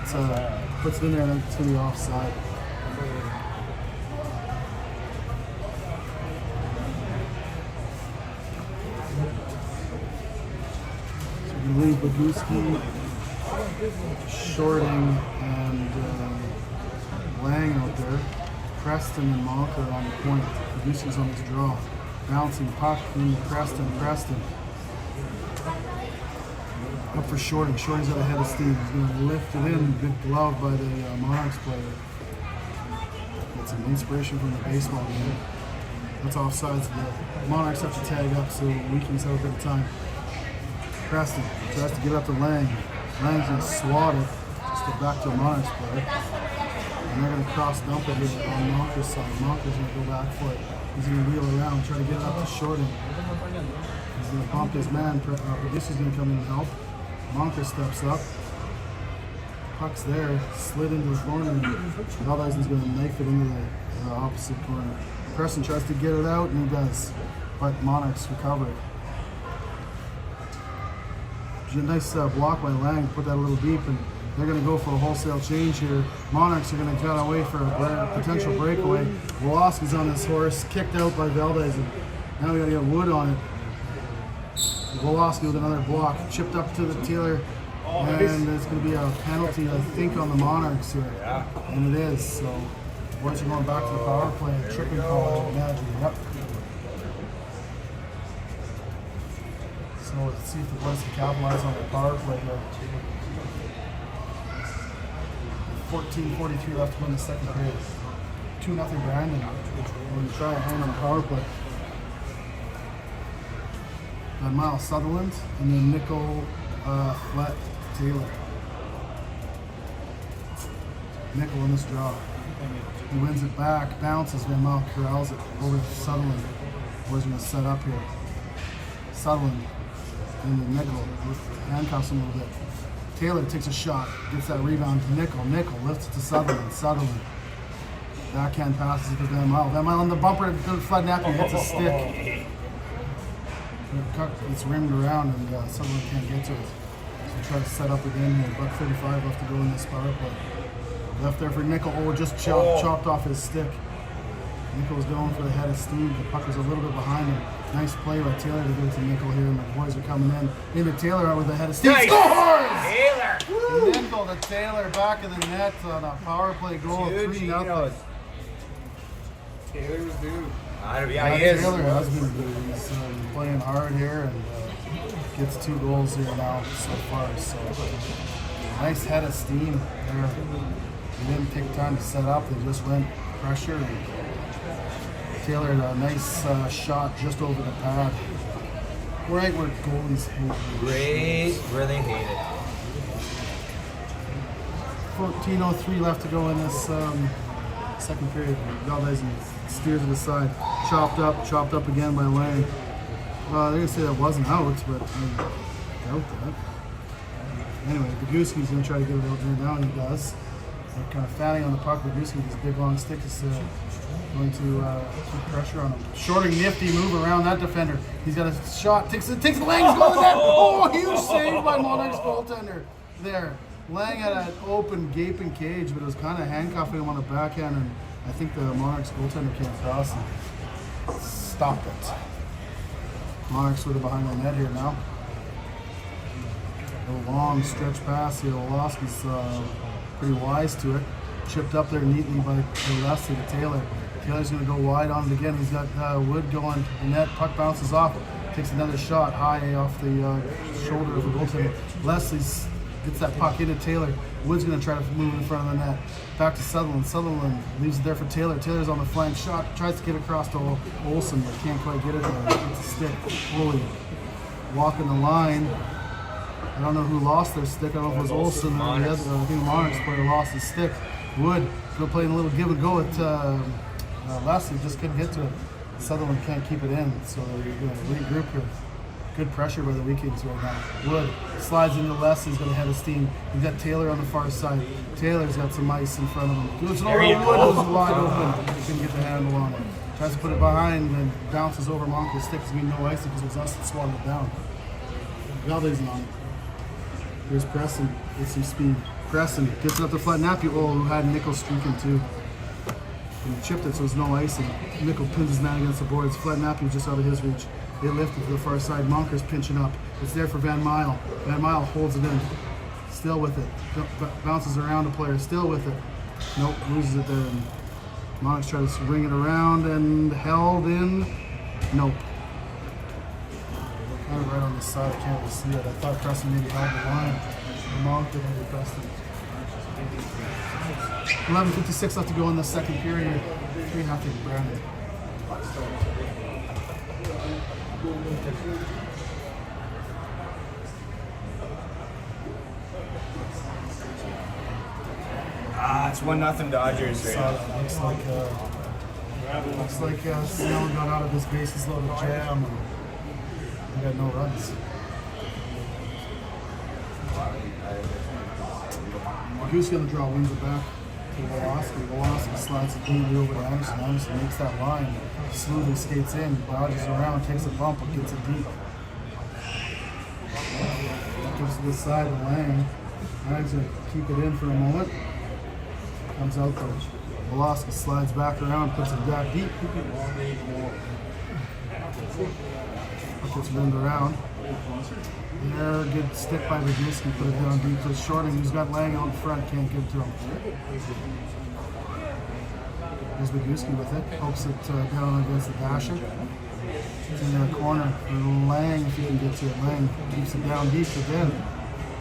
puts it in there and it's going to be offside. So we leave Bogusky, Shorting, and Lang out there. Preston and Malker on the point. Bogusky's on his draw. Bouncing puck into Preston. Up for Shorting. Shorting's got a head of steam. He's going to lift it in. Good glove by the Monarchs player. Get some inspiration from the baseball game. That's offsides. The Monarchs have to tag up, so Weekings have a bit of time. Preston tries to get up to Lang. Lang's going to swat it. Just get back to a Monarchs player. And they're going to cross dump it here on Malker's side. Malker's going to go back for it. He's going to wheel around, try to get it up to Shorting. He's going to bump his man. Bogusky's going to come in and help. Monker steps up. Puck's there, slid into the corner, and Veldhuizen's going to knife it into the opposite corner. Preston tries to get it out, and he does. But Monarchs recover it. Nice block by Lang, put that a little deep, and they're going to go for a wholesale change here. Monarchs are going to cut away for a potential breakaway. Woloski's on his horse, kicked out by Veldhuizen. Now we got to get Wood on it. Woloski with another block, chipped up to the Taylor, and there's going to be a penalty, I think, on the Monarchs here. Yeah. And it is, so boys are going back to the power play, a tripping call, I would imagine. Yep. So let's see if the boys can capitalize on the power play here. 14:43 left to go in the second period. 2-0 Brandon. We're going to try a hand on the power play. Miles Sutherland, and then Nickel, Flett, Taylor. Nickel in this draw. He wins it back, bounces, Van Mile corrals it over to Sutherland. Boys are going to set up here. Sutherland, and then Nickel handcuffs him a little bit. Taylor takes a shot, gets that rebound to Nickel. Nickel lifts it to Sutherland. Sutherland. Backhand passes it to Van Mile. Van Mile on the bumper, Fled Napkin hits a stick. It's rimmed around and someone can't get to it. So try to set up again here. Buck 35 left to go in this power play. Left there for Nickel. Oh, just chopped off his stick. Nickel was going for the head of steam. The puck was a little bit behind him. Nice play by Taylor to give it to Nickel here, and the boys are coming in. Into Taylor with the head of steam. Nice. Scores! Taylor! Woo! Nickel to Taylor, back of the net on a power play goal. 3-0. Taylor was due. Yeah, he is. Taylor has been good. He's playing hard here and gets 2 goals here now so far. So nice head of steam there. They didn't take time to set up. They just went pressure. And Taylor had a nice shot just over the pad. Right where goalies hate it. Great where they hate it. 14:03 left to go in this second period. Veldhuizen steers it aside. Chopped up again by Lang. They're going to say that wasn't out, but I doubt that. Anyway, Bogusky's going to try to get it out there now, and he does. They're kind of fanning on the puck. Bogusky with his big long stick is going to keep pressure on him. Shorting, nifty move around that defender. He's got a shot, takes the Lang's goal to net. Oh, huge save by Monarch's goaltender there. Lang had an open, gaping cage, but it was kind of handcuffing him on the backhand, and I think the Monarchs goaltender came across and stopped it. Monarchs with it behind the net here now. A long stretch pass here. Woloski's pretty wise to it. chipped up there neatly by Leslie to Taylor. Taylor's going to go wide on it again. He's got Wood going to the net. Puck bounces off. Takes another shot high off the shoulder of the goaltender. Leslie gets that puck into Taylor. Wood's going to try to move in front of the net. Back to Sutherland. Sutherland leaves it there for Taylor. Taylor's on the flank shot. Tries to get across to Olsen, but can't quite get it there. Gets a stick. Fully walking the line. I don't know who lost their stick. I don't know if it was Olsen or the other. I think the Monarchs player lost his stick. Wood still playing a little give and go at Leslie. Just couldn't get to it. Sutherland can't keep it in, so they're going to regroup here. Good pressure by the Vikings right now. Wood slides into Leslie's going to head a steam. He's got Taylor on the far side. Taylor's got some ice in front of him. Goes over Wood, was wide open. Couldn't get the handle on it. Tries to put it behind and bounces over Monaco's stick because we no ice because it was us that swatted it down. Valdez on it. Here's Preston with some speed. Preston gets it up to Flat Nappy. Oh, who had Nickel streaking too. And he chipped it so there's no ice, and Nickel pins his man against the boards. Flat Nappy just out of his reach. They lift it to the far side. Monker's pinching up. It's there for Van Mile. Van Mile holds it in. Still with it. Bounces around the player. Still with it. Nope, loses it there. And Monarchs try to ring it around and held in. Nope. Kind of right on the side. I can't really see it. I thought Preston maybe held the line. The Monk did under Preston. 11:56 left to go in the second period. 3-0 Brandon. It's 1-0 Dodgers right now. Looks like Snell got out of his bases loaded jam and we got no runs. Goose gonna draw wings it back to Woloski. Woloski slides it cleanly over to Anderson. Anderson makes that line, smoothly skates in, dodges around, takes a bump, but gets it deep. Goes to the side of Lang. Lang's gonna keep it in for a moment. Comes out though. Woloski slides back around, puts it back deep. Gets rimmed around. There, good stick by Vigusky, put it down deep to Shorting, who's got Lang out in front, can't give it to him. There's Vigusky with it, pokes it down against the dasher. It's in their corner for Lang, if you can get to it. Lang keeps it down deep, but then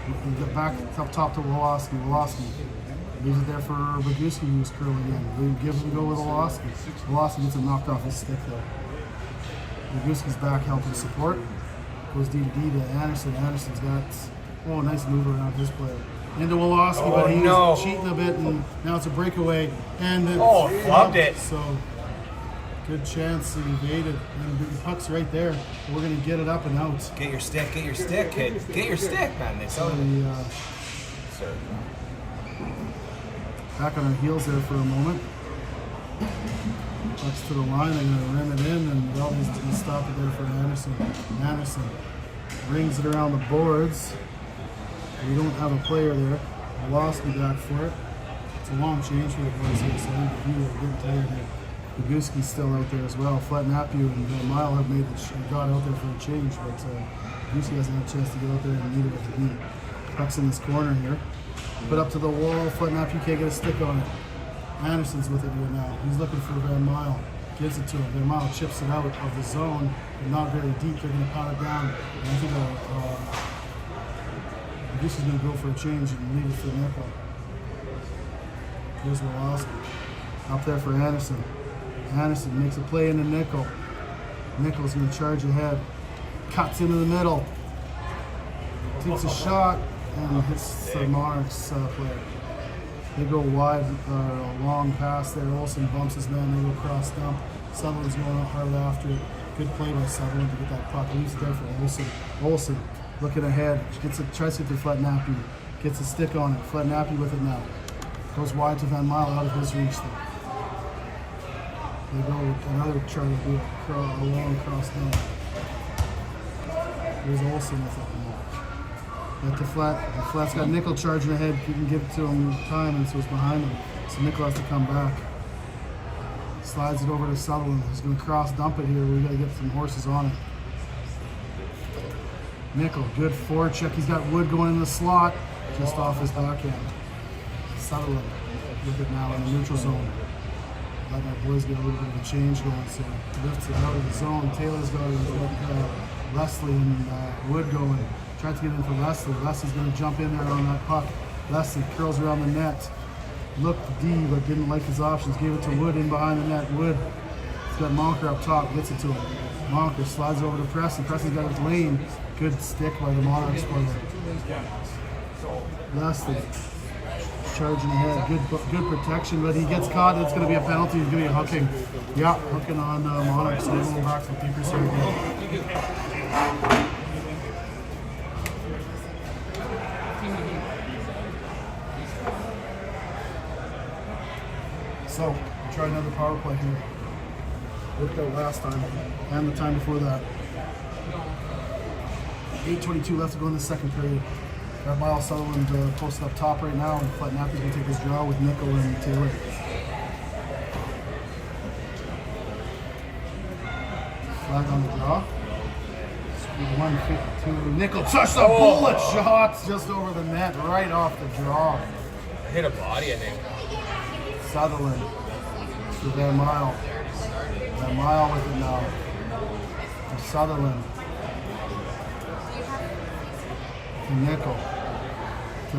you get back up top to Woloski. Woloski leaves it there for Vigusky, who's curling in. They give and go with Woloski. Woloski gets it knocked off his stick though. Vigusky's back helping support. Goes D to Anderson. Anderson's got, nice move around his player. Into Woloski, but he was cheating a bit, and now it's a breakaway. And flubbed it. So, good chance he evaded. And the puck's right there. We're going to get it up and out. Get your stick, kid. Get your stick, man. They So tell we, back on our heels there for a moment. Pucks to the line, they're going to rim it in, and Valdez going to stop it there for Anderson. Anderson rings it around the boards. We don't have a player there. Woloski back for it. It's a long change for the boys here, so I think we're getting tired here. Vigusky's still out there as well. Flat Napier and Mile have made got out there for a change, but Vigusky hasn't had a chance to get out there and meet it with the beat. Puck's in this corner here. Put up to the wall. Flat Napier can't get a stick on it. Anderson's with it here now. He's looking for Van Mile. Gives it to him. Van Mile chips it out of the zone, but not very deep. They're going to pound it down. And I think Vigusky's going to go for a change and leave it for Nickel. Here's Woloski. Up there for Anderson. Anderson makes a play into Nickel. Nickel's going to charge ahead. Cuts into the middle. Takes a shot and hits the Monarchs player. They go wide, long pass there. Olsen bumps his man. They go cross dump. Sutherland's going hard after it. Good play by Sutherland to get that puck. Leaves it there for Olsen. Olsen looking ahead. Tries to get to Flat Nappy. Gets a stick on it. Flat Nappy with it now. Goes wide to Van Mile out of his reach there. They go another try to do a long cross down. Here's Olsen with it now. At the flat. The flat's got Nickel charging ahead. You can give it to him time, and so it's behind him. So Nickel has to come back. Slides it over to Sutherland. He's going to cross dump it here. We got to get some horses on it. Nickel, good forecheck. He's got Wood going in the slot, just off his backhand. Sutherland with it now in the neutral zone. Let my boys get a little bit of a change going. So lifts it out of the zone. Taylor's got it. Leslie and Wood going. Tries to get in for Leslie. Leslie's going to jump in there on that puck. Leslie curls around the net. Looked D, but didn't like his options. Gave it to Wood in behind the net. Wood. He's got Monker up top. Gets it to him. Monker slides over to Preston. Preston's got his lane. Good stick by the Monarchs player. Leslie charging ahead. Good protection, but he gets caught. It's going to be a penalty. He's going to be hooking. Yeah, hooking on Monarchs. Going back to the keeper's here. So, we'll try another power play here. Worked out last time, and the time before that. 8:22 left to go in the second period. Got Miles Sutherland posted up top right now, and Fletnappy's going to take his draw with Nickel and Taylor. Flag on the draw. 152. Nickel touched a bullet shot just over the net, right off the draw. Hit a body, I think. Sutherland to Van Mile. Van Mile with it now. To Sutherland. To Nickel. To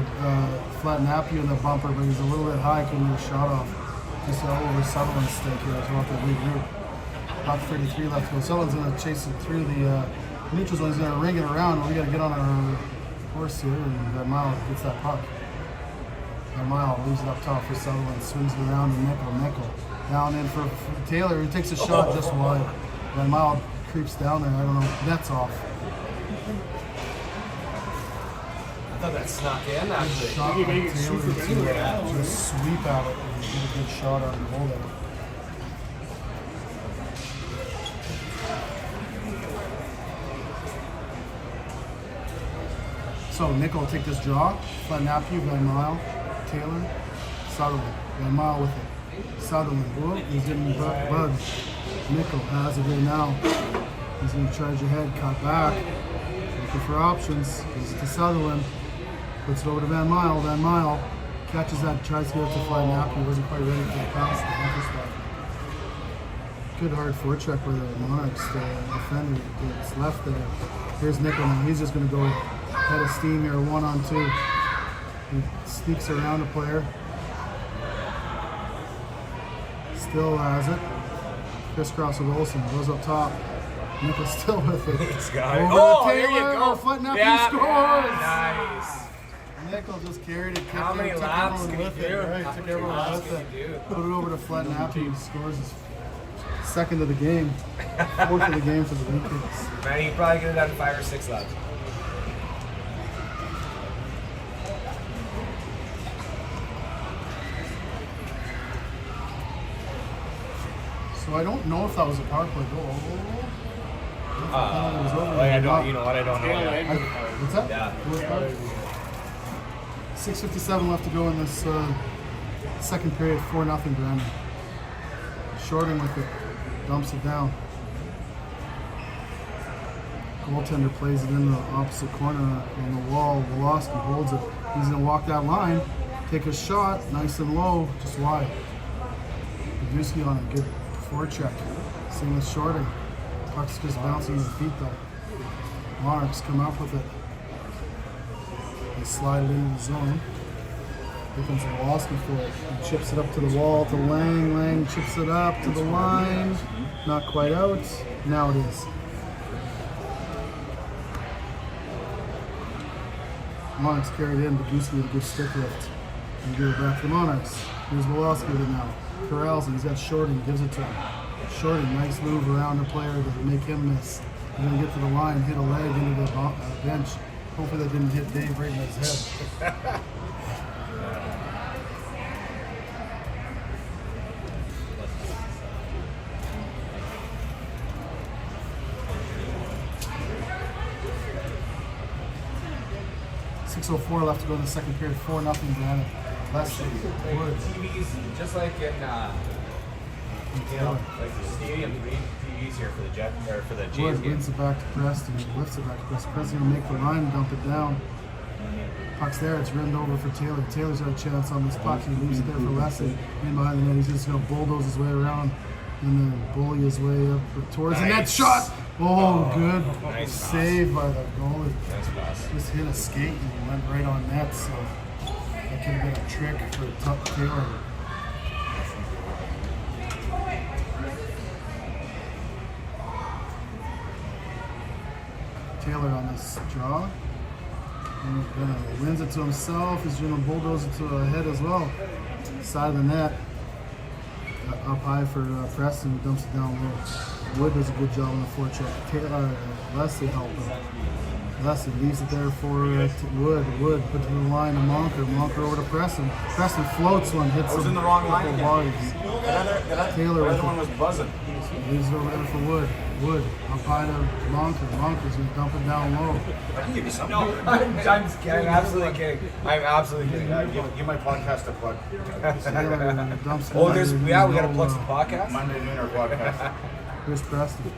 Fletnappy in the bumper, but he's a little bit high, couldn't get a shot off. Just over Sutherland's stick here as well to regroup. About 33 left to go. Sutherland's going to chase it through the neutral zone. He's going to ring it around. We got to get on our horse here, and Van Mile gets that puck. Van Mile leaves it up top for Sutherland, swings it around to Nickel. Down in for Taylor, who takes a shot just wide. Van Mile creeps down there, I don't know, net's off. I thought that snuck in, actually. Shot by Taylor to just sweep at it and get a good shot on the goal there. So Nickel will take this draw, Fletnappy, Van Mile, Taylor, Sutherland. Van Mile with it. Sutherland, whoa, he's getting bugged. Nickel has it here now. He's going to charge ahead, cut back. Looking for options. Gives it to Sutherland. Puts it over to Van Mile. Van Mile catches that, tries to get it to Fletnappy. He wasn't quite ready for the pass. The bumper spot. Good hard forecheck by the Monarchs. The defender gets left there. Here's Nickel now. He's just going to go head of steam here, 1-on-2. He sneaks around a player. Still has it. Crisscross with Olsen. Goes up top. Nickel's still with it. He's got it. Over Oh, to there you Taylor. go. Fletnappy scores! Nice. Nickel just carried it. How many took laps everyone can he with do? it. Right, How took many everyone laps with can it. he do? Put it over to Fletnappy. He scores his second of the game. Fourth of the game for the Winkies. Man, he probably could have done 5 or 6 laps. So I don't know if that was a power play goal. I don't, you know what? I don't know. Yeah. What's that? Yeah. It was power? 6:57 left to go in this second period. 4-0 Brandon. Shorting with it, dumps it down. Goaltender plays it in the opposite corner on the wall. Woloski holds it. He's gonna walk that line, take a shot, nice and low, just wide. Paduski on a good forecheck. Same with Shorting. Puck's just bouncing his feet though. Monarchs come up with it. They slide it into the zone. Here comes Woloski for it. He chips it up to the wall to Lang. Lang chips it up to the line. Not quite out. Now it is. Monarchs carried in. Paduski with a good stick lift. And give it back to the Monarchs. Here's Woloski with it now. Corrals, and he's got Shorting, gives it to him. Shorting, nice move around the player to make him miss. He's going to get to the line, hit a leg into the bench. Hopefully that didn't hit Dave right in his head. .604 left to go in the second period. 4-0 Granite. Leslie, Woods. TVs, just like in, you know, like the stadium TVs here for the Jet or for the Jays Woods game. wins it back to Preston. He lifts it back to Preston. Preston's going to make the line, dump it down. Puck's there, it's rimmed over for Taylor. Taylor's got a chance on this puck. He leaves it there for Leslie. In behind the net, he's just going to bulldoze his way around and then bully his way up towards the net. Shot! Oh, good nice save by the goalie. Nice pass. Just hit a skate and he went right on net, so that could have been a trick for Taylor. Taylor on this draw. And wins it to himself. He's going to bulldoze it to a head as well. Side of the net. Up high for Preston, who dumps it down low. Wood does a good job on the forecheck. Leslie helped him. Leslie leaves it there for Wood. Wood put to the line to Monker. Monker over to Preston. Preston floats one, hits I was him. in the wrong line again. Bodies. Taylor The with other one it. was buzzing. Leaves it over there for Wood. Wood up high to Monker. Monker's going to dump it down low. I can give you something. No, I'm just kidding. I'm absolutely kidding. I'm absolutely kidding. Give my podcast a plug. Taylor dumps it Oh, down there's there. we gotta plug some podcasts. Monday Nooner podcast. Here's Preston.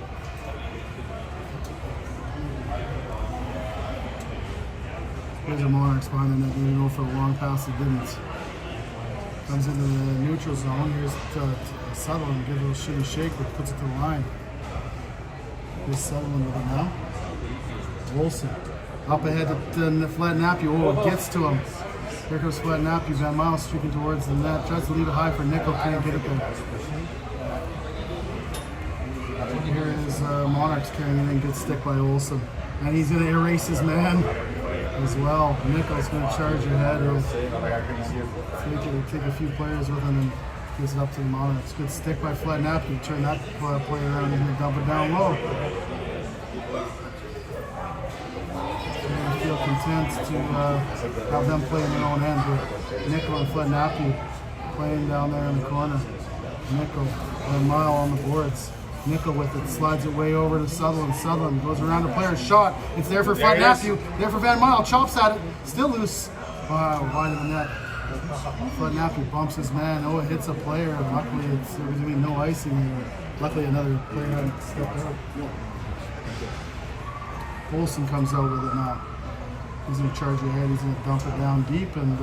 Here's a Monarchs behind the net. Didn't go for a long pass. It didn't. Comes into the neutral zone. Here's Sutherland. Give it a little shimmy shake, but puts it to the line. Here's Sutherland with it now. Wilson. Up ahead to Flat Nappy. Oh, it gets to him. Here comes Flat Nappy. Van Miles streaking towards the net. Tries to leave it high for Nickel. Can't get it there. Here is Monarchs carrying it in. Good stick by Olsen. And he's going to erase his man as well. Nickel's going to charge ahead. He'll take a few players with him and gives it up to the Monarchs. Good stick by Flat Nappy. Turn that player around and dump it down low. I feel content to have them play in their own end with Nickel and Flat Nappy playing down there in the corner. Nickel, a mile on the boards. Nickel with it, slides it way over to Sutherland. Sutherland goes around the player's shot. It's there for Flat Nappy, there for Van Mile, chops at it, still loose. Wide of the net. Flat Nappy bumps his man. Oh, it hits a player. Luckily, there's going to be no icing here. Luckily, another player hadn't stepped out. Olsen comes out with it now. He's going to charge ahead. He's going to dump it down deep and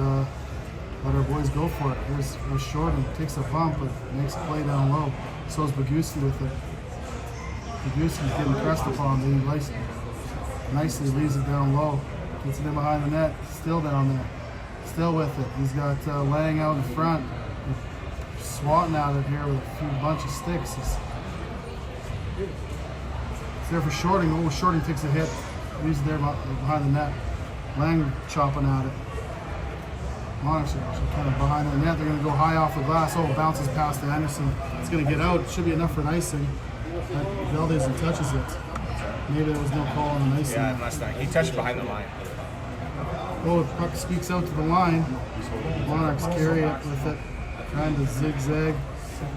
let our boys go for it. Here's Shorten. Takes a bump, but makes a play down low. So is Boguski with it. Boguski's getting pressed upon. He nicely leaves it down low. Gets it in behind the net. Still down there. Still with it. He's got Lang out in front. Swatting at it here with a bunch of sticks. It's there for Shorting. Oh, Shorting takes a hit. Leaves it there behind the net. Lang chopping at it. Monarchs are kind of behind the net. They're going to go high off the glass. Oh, bounces past Anderson. It's going to get out. Should be enough for an icing. Valdez touches it. Maybe there was no call on an icing. Yeah, last night. He touched behind the line. Oh, the puck speaks out to the line. Monarchs carry it with it. Trying to zigzag.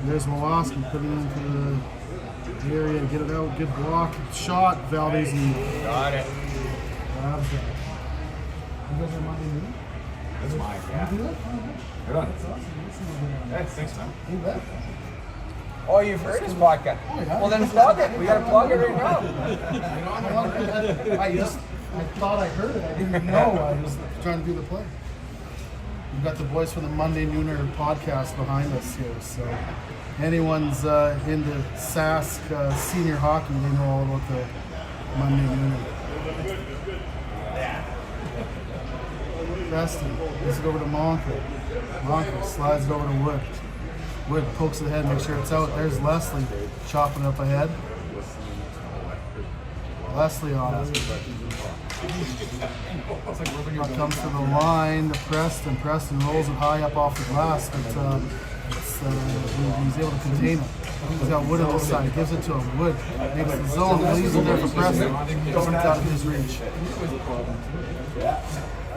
There's Woloski putting it into the area to get it out. Good block. Shot. Valdez and Got it. grabs it. You guys are Monday Nooner? That's mine. Yeah. Good on. Yeah, thanks, man. You bet. Oh, you've heard his podcast. yeah. Well, then plug it. We gotta plug it right now. I thought I heard it. I didn't know. I was trying to do the play. We've got the boys from the Monday Nooner podcast behind us here. So anyone's into Sask senior hockey, they know all about the Monday Nooner. Preston gives it over to Monker. Monker slides it over to Wood. Wood pokes it ahead, makes sure it's out. There's Leslie chopping it up ahead. Leslie on it. Puck comes to the line to Preston. Preston rolls it high up off the glass, but he's able to contain it. He's got Wood on the side, gives it to him. Wood makes the zone, leaves it there for Preston. It's out of his reach.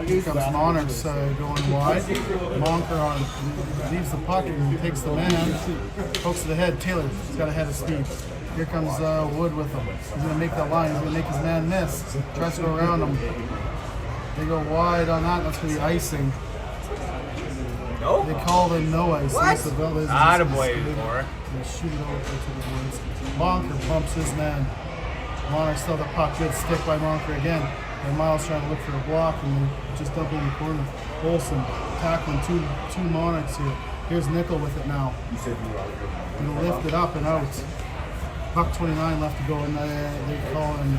Here comes Monarchs going wide. Monker leaves the puck and takes the man, pokes it ahead. Taylor's got a head of speed. Here comes Wood with him. He's going to make that line. He's going to make his man miss. Tries to go around him. They go wide on that. That's going to be icing. No. They called it no icing. What? So Valdez is Attaboy, Laura. They shoot it over to the boards. Monker bumps his man. Monarchs still the puck. Good stick by Monker again. And Miles trying to look for a block, and they just dump it in the corner. Olsen tackling two Monarchs here. Here's Nickel with it now. You said you were out here. He'll lift it up and out. Buck 29 left to go, and they call him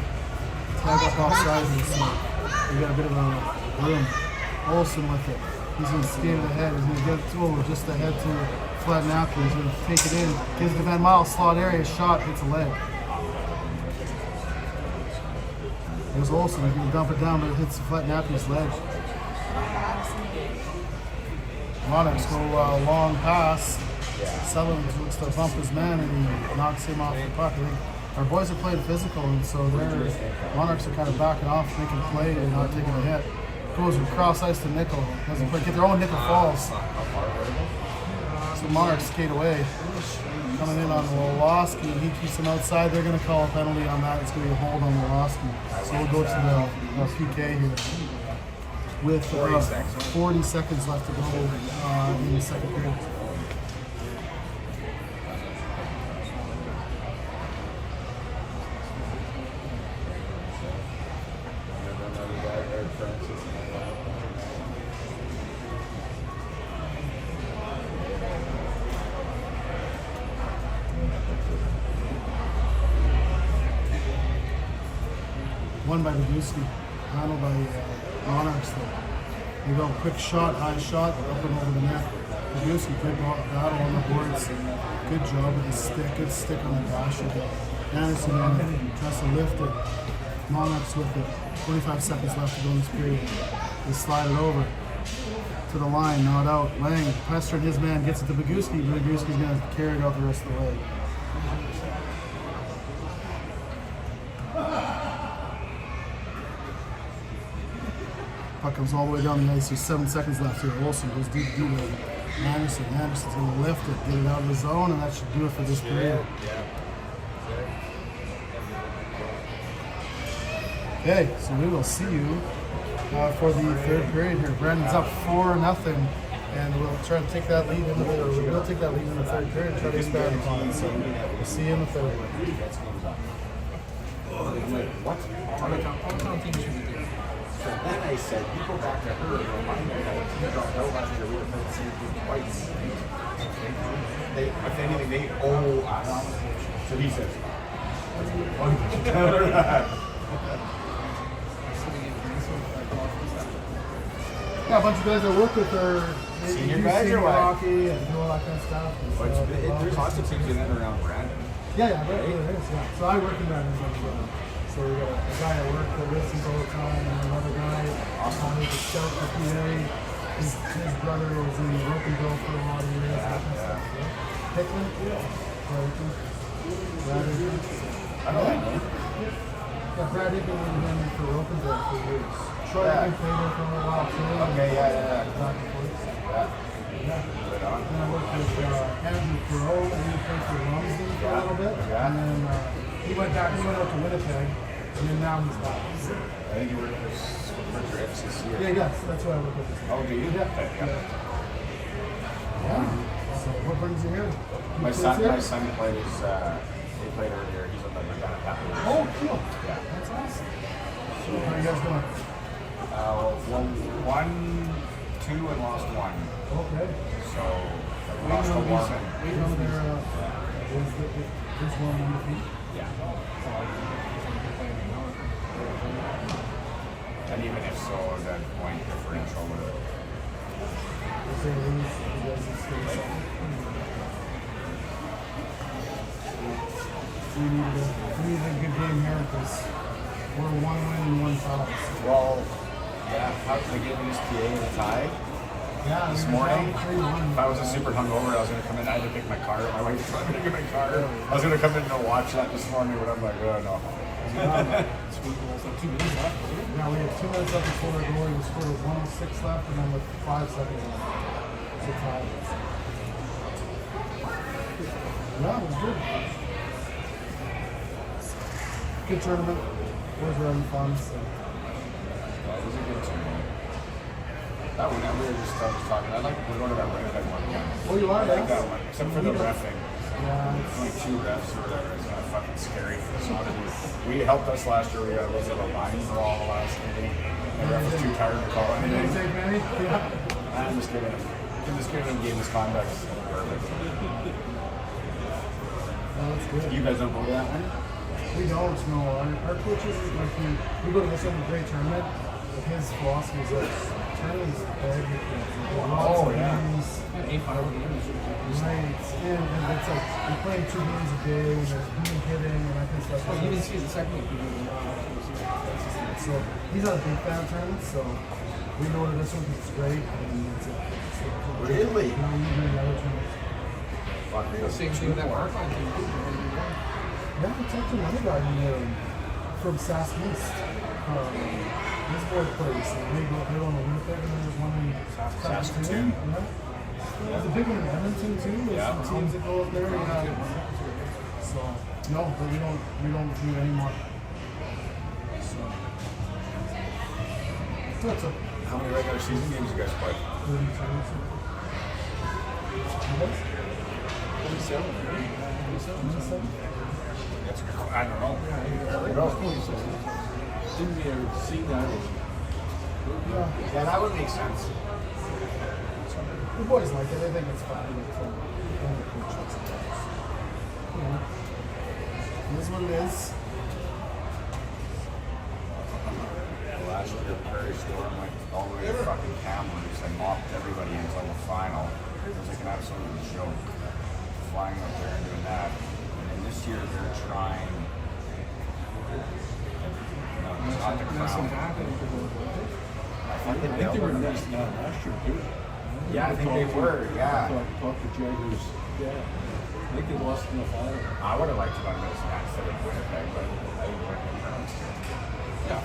tag up offside. So we got a bit of a room. Olsen with it. He's going to skate it ahead. He's going to get it over just ahead to Flat Napkin. He's going to take it in. Gives the Van Miles slot area. Shot hits a leg. There's Olsen. He's going to dump it down, but it hits the Flat Napkin's leg. Monarchs go long pass. Sullivan looks to bump his man and he knocks him off the puck. I think our boys are playing physical, and so their Monarchs are kind of backing off, making a play and not taking a hit. Goes from cross ice to Nickel. Doesn't quite get their own Nickel falls. So Monarchs skate away. Coming in on Woloski, and he keeps him outside. They're going to call a penalty on that. It's going to be a hold on Woloski. So we'll go to the PK here. With 40 seconds left to go in the second period. Won by Bogusky, handled by Monarchs though. They go quick shot, high shot, up and over the net. Bogusky, good battle on the boards. Good job with the stick, good stick on the dash again. Anderson tries to lift it. Monarchs with it. 45 seconds left to go in this period. They slide it over to the line, not out. Lang, pestering his man, gets it to Bogusky. Bogusky's going to carry it out the rest of the way. Puck comes all the way down the ice. There's 7 seconds left here. Olsen goes deep to Anderson. Anderson's going to lift it, get it out of the zone, and that should do it for this period. Okay, so we will see you for the third period here. Brandon's up 4-0, and we'll try to take that lead in the we'll take that lead in the third period and try to expand upon it. So we'll see you in the third. So then I said, you go back to her and remind her that you don't know last year we were playing the same team twice. They, if anything, they owe us. So he says, Yeah, a bunch of guys I work with are Senior guys or senior what? hockey and do all that kind of stuff. And but so, there's lots of teams in and around Brandon. yeah, there is. Yeah. So I work in that as well. So we got a guy I work that listens all the time, and another guy who's a scout for PA. His brother was in Rocanville for a lot of years. That kind of stuff. Yeah. Hickman? Brad Hickman. I know that name. Yeah, Brad Hickman was in for Rocanville for years. Troy Hickman played there for a little while too. Okay, yeah. Back and forth. Yeah. Right on. And I worked with Andrew Perot, and he played for Lumsden for a little bit. Yeah. And then he went out to Winnipeg, and then now he's back. I think you were for FCC. Yeah, yes, that's why I work with this. Oh, do you? Yeah. So what brings you here? You My plays son here? played his, he played earlier. He's on the Madonna Capitals. Oh, cool. Yeah. That's awesome. So how are you guys doing? Won 2 and lost 1. Okay. So lost to Warman. We know there's one on the feet. Yeah. And even if so, the point differential would. If they lose, you guys will stay second. We need a good game here because we're 1 win and 1 foul. Well, yeah. How can I get this PA in a tie? Yeah, This we were morning, down 3-1. if I wasn't super hungover, I was going to come in. I had to pick my car. My wife was going to pick my car. I was going to come in and watch that this morning, but I'm like, oh no. Yeah, we had 2 minutes left before the goal. We scored with 1:06 left, and then with 5 seconds left. So tied. Yeah, it was good. Good tournament. Boys were having fun. So. It was a good tournament. That one, we were just talking. We're going to that Winnipeg one again. Oh, you are? I like that one, except for the reffing. Yeah, It's like 2 refs or whatever. It's gonna fucking it's scary. It's not a, we helped us last year. We got was it a line for all the last game. The ref was too tired to call anything. I'm just giving him game misconduct. Perfect. That's good. You guys don't go to that one? We don't know. Our coaches, like, we go to this one great tournament, but his philosophy is that tournaments big. Oh, yeah. Right. And it's like we're playing 2 games a day and there's being hitting and I think stuff. Well, you didn't see the second week. So he's not a big fan of tournaments, so we go to this one because it's great. And it's Really? You know, even another tournament. Fuck, we got Same thing with that Markline team. Yeah, we talked to another guy from Sask East. His boy plays. They go on the Winnipeg and then there's one in Saskatoon. Yeah. There's a big one in Edmonton too. There's Yeah. some teams that go up there. Yeah. So no, but we don't do it anymore. So that's a How many regular season games you guys play? 32. Yes? 27. That's good. I don't know. There we go. Didn't we ever see that? Yeah. Yeah, that would make sense. The boys like it. They think it's fun. It is what it is. Last year, Prairie Storm went all the way to fucking Kamloops and mopped everybody until the final. It was like an absolute joke. Flying up there and doing that. And then this year they're trying. No, it's not the crown. I think They were next last year too. Yeah, I think they were. Yeah. Talk to Jaggers. Yeah. I think they lost in the final. I would have liked to have done this instead of Winnipeg, but I didn't work in Browns. Yeah.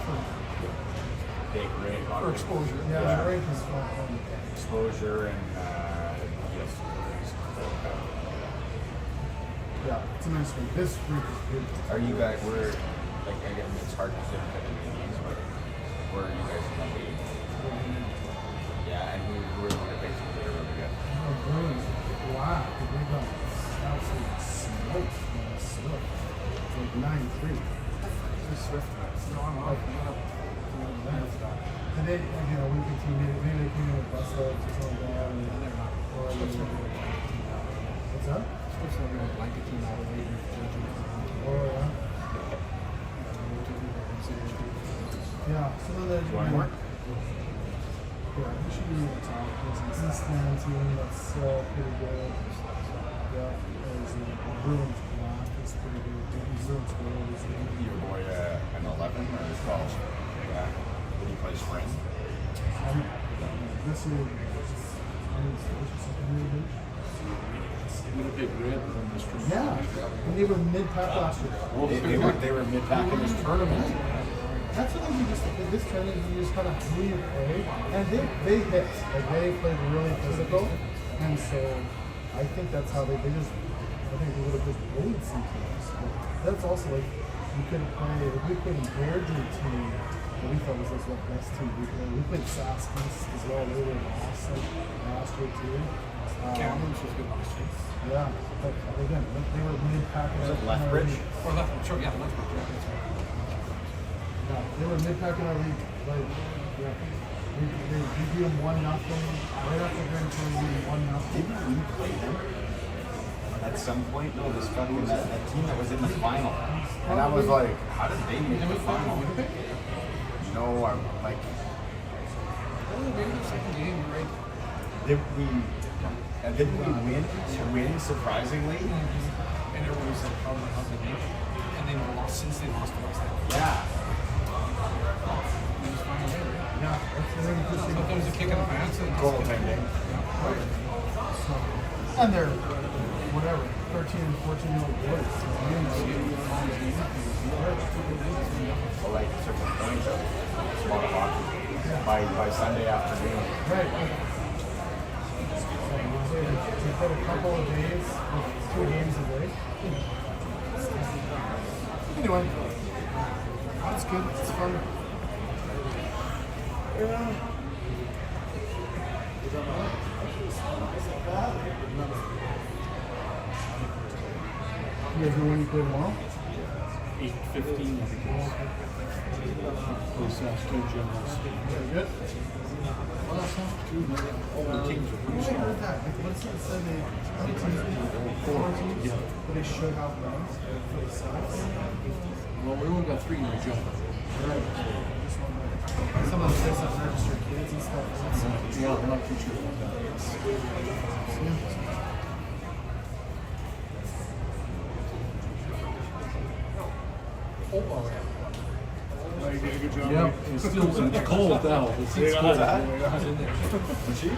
Big rate. For exposure. Yeah, Yeah. the rink is fun. Exposure and yes. Yeah, it's a nice rink. This rink is good. Are you guys? Where? Like again, it's hard to say because of games, but where are you guys going to be? Yeah, and who are the Winnipeg teams that are really good? Oh, Bruins. Wow. They got absolute smoked by Swift. Like 9-3. Swift. No, I'm Like, and they, you know, we continued, maybe they came in with bus ups or something like that. What's that? Swift's not going to blanket team out of it. Oh, yeah. Yeah, so then there's One more? Yeah, we should be able to talk. There's an Eastland team that's pretty good. Yeah, there's Bruins Black is pretty good. Bruins Gold is good. Your boy an 11 or 12? Yeah. Did he play spring? This year, really good. Winnipeg Red was on this trip. Yeah, and they were mid-pack last year. They were mid-pack in this tournament. That's what you just, in this tournament, you just kind of who you play, and they hit. Like, they played really physical, and so I think that's how they just, I think they would have just bullied some teams. But that's also like, you couldn't play, like, we played a Airdrie team that we thought was like the best team we played. We played Sask East as well, they were awesome last year too. Kamloops was good last year. Yeah, but again, they were mid-pack. Was it Lethbridge? Or Lethbridge. Sure, yeah, Lethbridge. Yeah, that's right. Yeah, they were mid-pack in our league. Like, yeah. We beat them 1-0. Right after Grand Tour, we beat them 1-0. Didn't we play them at some point? No, this fucking that team that was in the final. And I was like, how did they make the final? No, I'm like, Oh, maybe the second game, you're right. didn't we win surprisingly? And everyone was like, how's the game? And they were lost since they lost to West End. Yeah. They just found a way, right? Yeah, that's the thing. Sometimes a kick in the pants and Goaltending. And they're, whatever, 13 and 14-year-old boys. So, So like certain points of small hockey by Sunday afternoon. right. So they put a couple of days with 2 games a day. Anyway, that's good. It's fun. Yeah. You guys know when you play tomorrow? 8:15, I think it was. Those Astro Generals. Very good. Well, that's not too bad. All the teams are pretty strong. What's it said they Four, yeah. but they should have runs for the size? Well, we only got 3 in our job. Some of them say some registered kids and stuff. Yeah, we're not too sure about that. Oh, you did a good job. Yeah, it's still it's cold now. It's cold. Was she?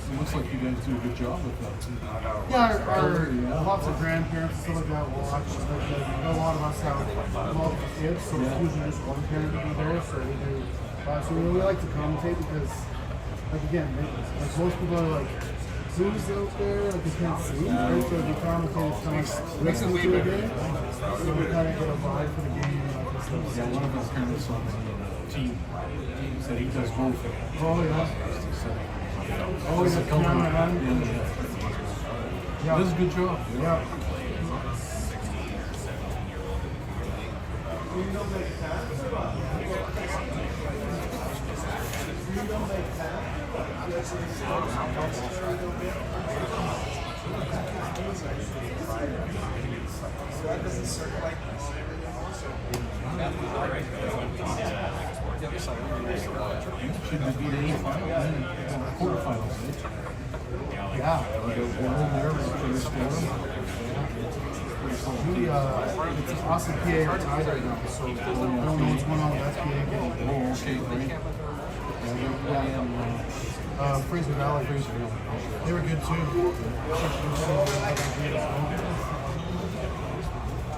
It looks like you guys do a good job with that. Yeah, lots of grandparents and stuff like that watch. A lot of us have multiple kids, so it's usually just one parent to be there. So we do. So we like to commentate because, like again, like most people are like, who's out there? Like they can't see, right? So if you commentate, it's kind of like listen to a game. So we kind of get a vibe for the game and all this stuff. Yeah, one of our parents on the team said he does both. Oh yeah. Oh, he's a camera, man. Yeah. Does a good job. Yeah. Should we beat any quarterfinals? Yeah. We go one there, we finish We, it's an awesome PA are tied right now, so I don't know what's going on with SPA getting Oh, okay, great. Fraser Valley. They were good too.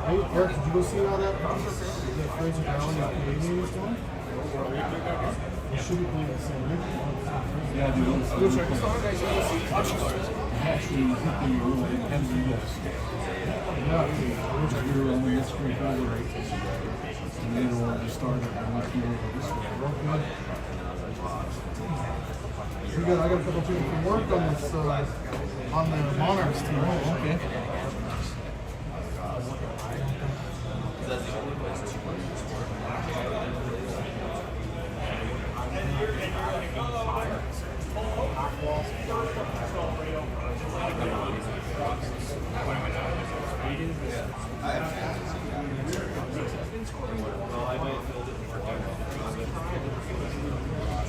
Hey, Eric, did you go see how that the Fraser Valley PA game is going? They should be playing the same week. Yeah, dude. Actually, hit the really heavy list. Yeah. We were on the next week over. And then we'll just start and let you over this way. We got, I got a couple people from work on this, on the Monarchs team. Oh, okay.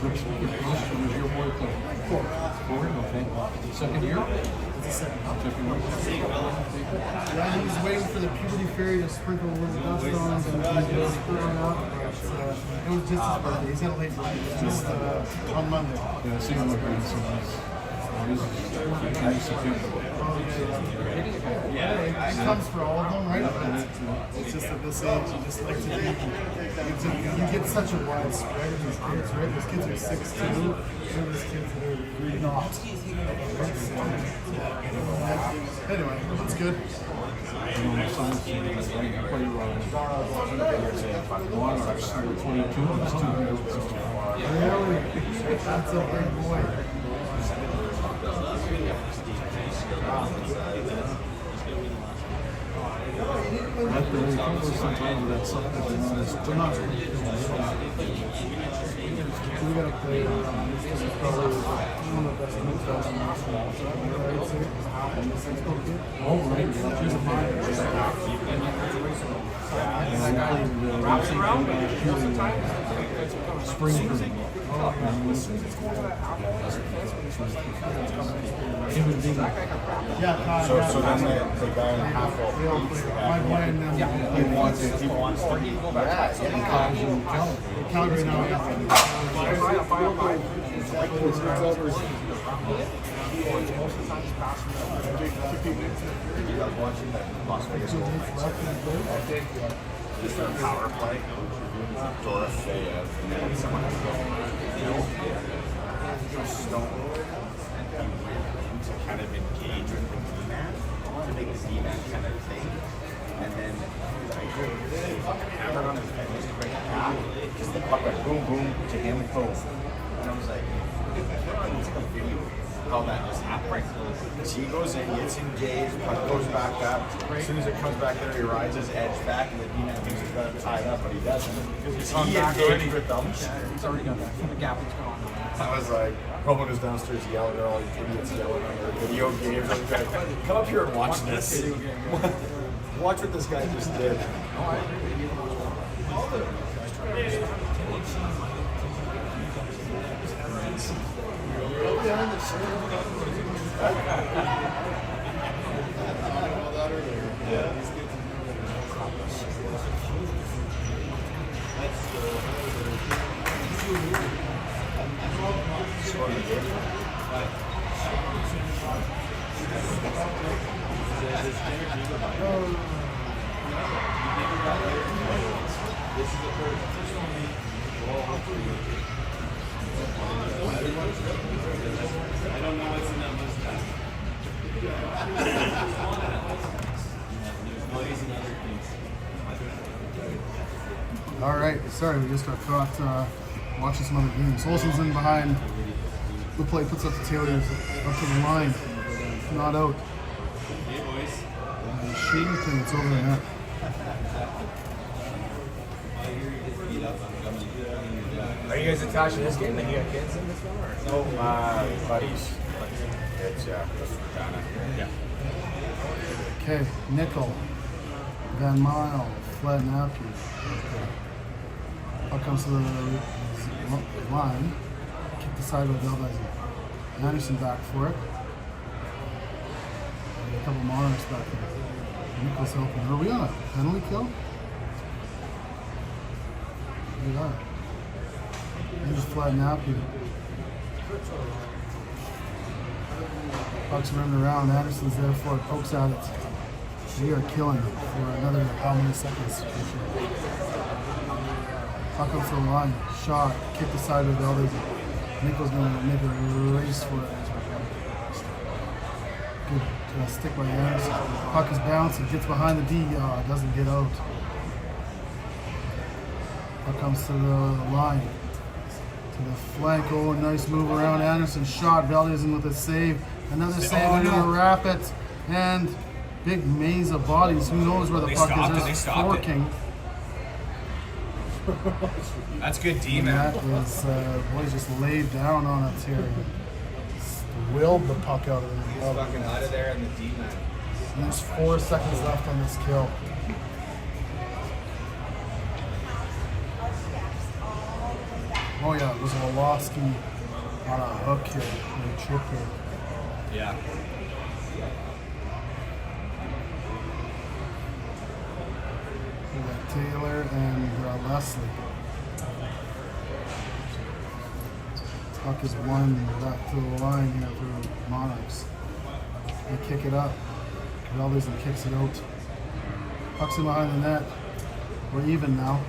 Which position was your boy playing? Fourth, okay. Second year? Second year. Yeah, he was waiting for the puberty fairy to sprinkle a little dust on him and he was throwing up. It was just his birthday. He's had a late birthday. It was just on Monday. Yeah, see my grandson is It comes for all of them, right? But it's just at this age, you just like to think you get such a wide spread of these kids, right? These kids are 6'2", some of these kids that are not. Anyway, that's good. my son's playing Monarchs number 22 and he's 2 years old. Really? That's a big boy. That's really cool. Sometimes that's something that they're not We gotta play. This is probably one of the best midfielders in national. I would say. And the 6-foot kid. Oh, right. He's a minor. Spring Yeah, So then the guy in the half of they all play. My boy and them. he wants to go back. Calgary now, Watching that Las Vegas just a power play. Dorothea. Just don't to kind of engage with the man to make this D-man kind of thing. And then I fucking hammered on his head. He just bring it back. Just the puck went boom, boom to him, boom. And I was like, it's like a video how that just happened. So he goes in, gets engaged, puck goes back up. As soon as it comes back there, he rides his edge back, and the D-man thinks he's got him tied up, but he doesn't. He's on He back engaged already. with them. He's already got that. The gap is gone. I was like, Roman was downstairs yelling at all these idiots yelling on their video games. I was like, come up here and watch this. Watch what this guy just did. All right, sorry, we just got caught watching some other games. Olsen's in behind the play, puts up the tailors up to the line, not out. And Sheetington, it's over the net. Are you guys attached to this game? Like you got kids in this one? Or? No, buddies. It's, yeah. Okay, Nickel, Van Mile, Fled Napier. Puck comes to the line, kick the side with Delbezzi. Anderson back for it. A couple Monarchs back there. Nickel's helping. Are we on a penalty kill? Look at that. And just Fled Napier. Puck's running around. Anderson's there for it. Pokes at it. We are killing it for another how many seconds? Puck up to the line. Shot. Kick the side of the others. Nickel's going to make a race for it. Good stick by Anderson. Puck is bouncing. Gets behind the D. Doesn't get out. Puck comes to the line. To the flank. Oh, nice move around. Anderson shot. Valdez in with a save. Another save. They're going to wrap it. And big maze of bodies. Who knows where the puck is? There's forking. That's good D, And man. that was, boys just laid down on it here. Just willed the puck out of the Fucking out of there and the D, man. And there's 4 seconds left on this kill. Oh yeah, it was Woloski on a hook here, a chip here. Yeah. We got Taylor and Leslie. Puck is one back to the line here for Monarchs. They kick it up. Valdez kicks it out. Puck's in behind the net. We're even now.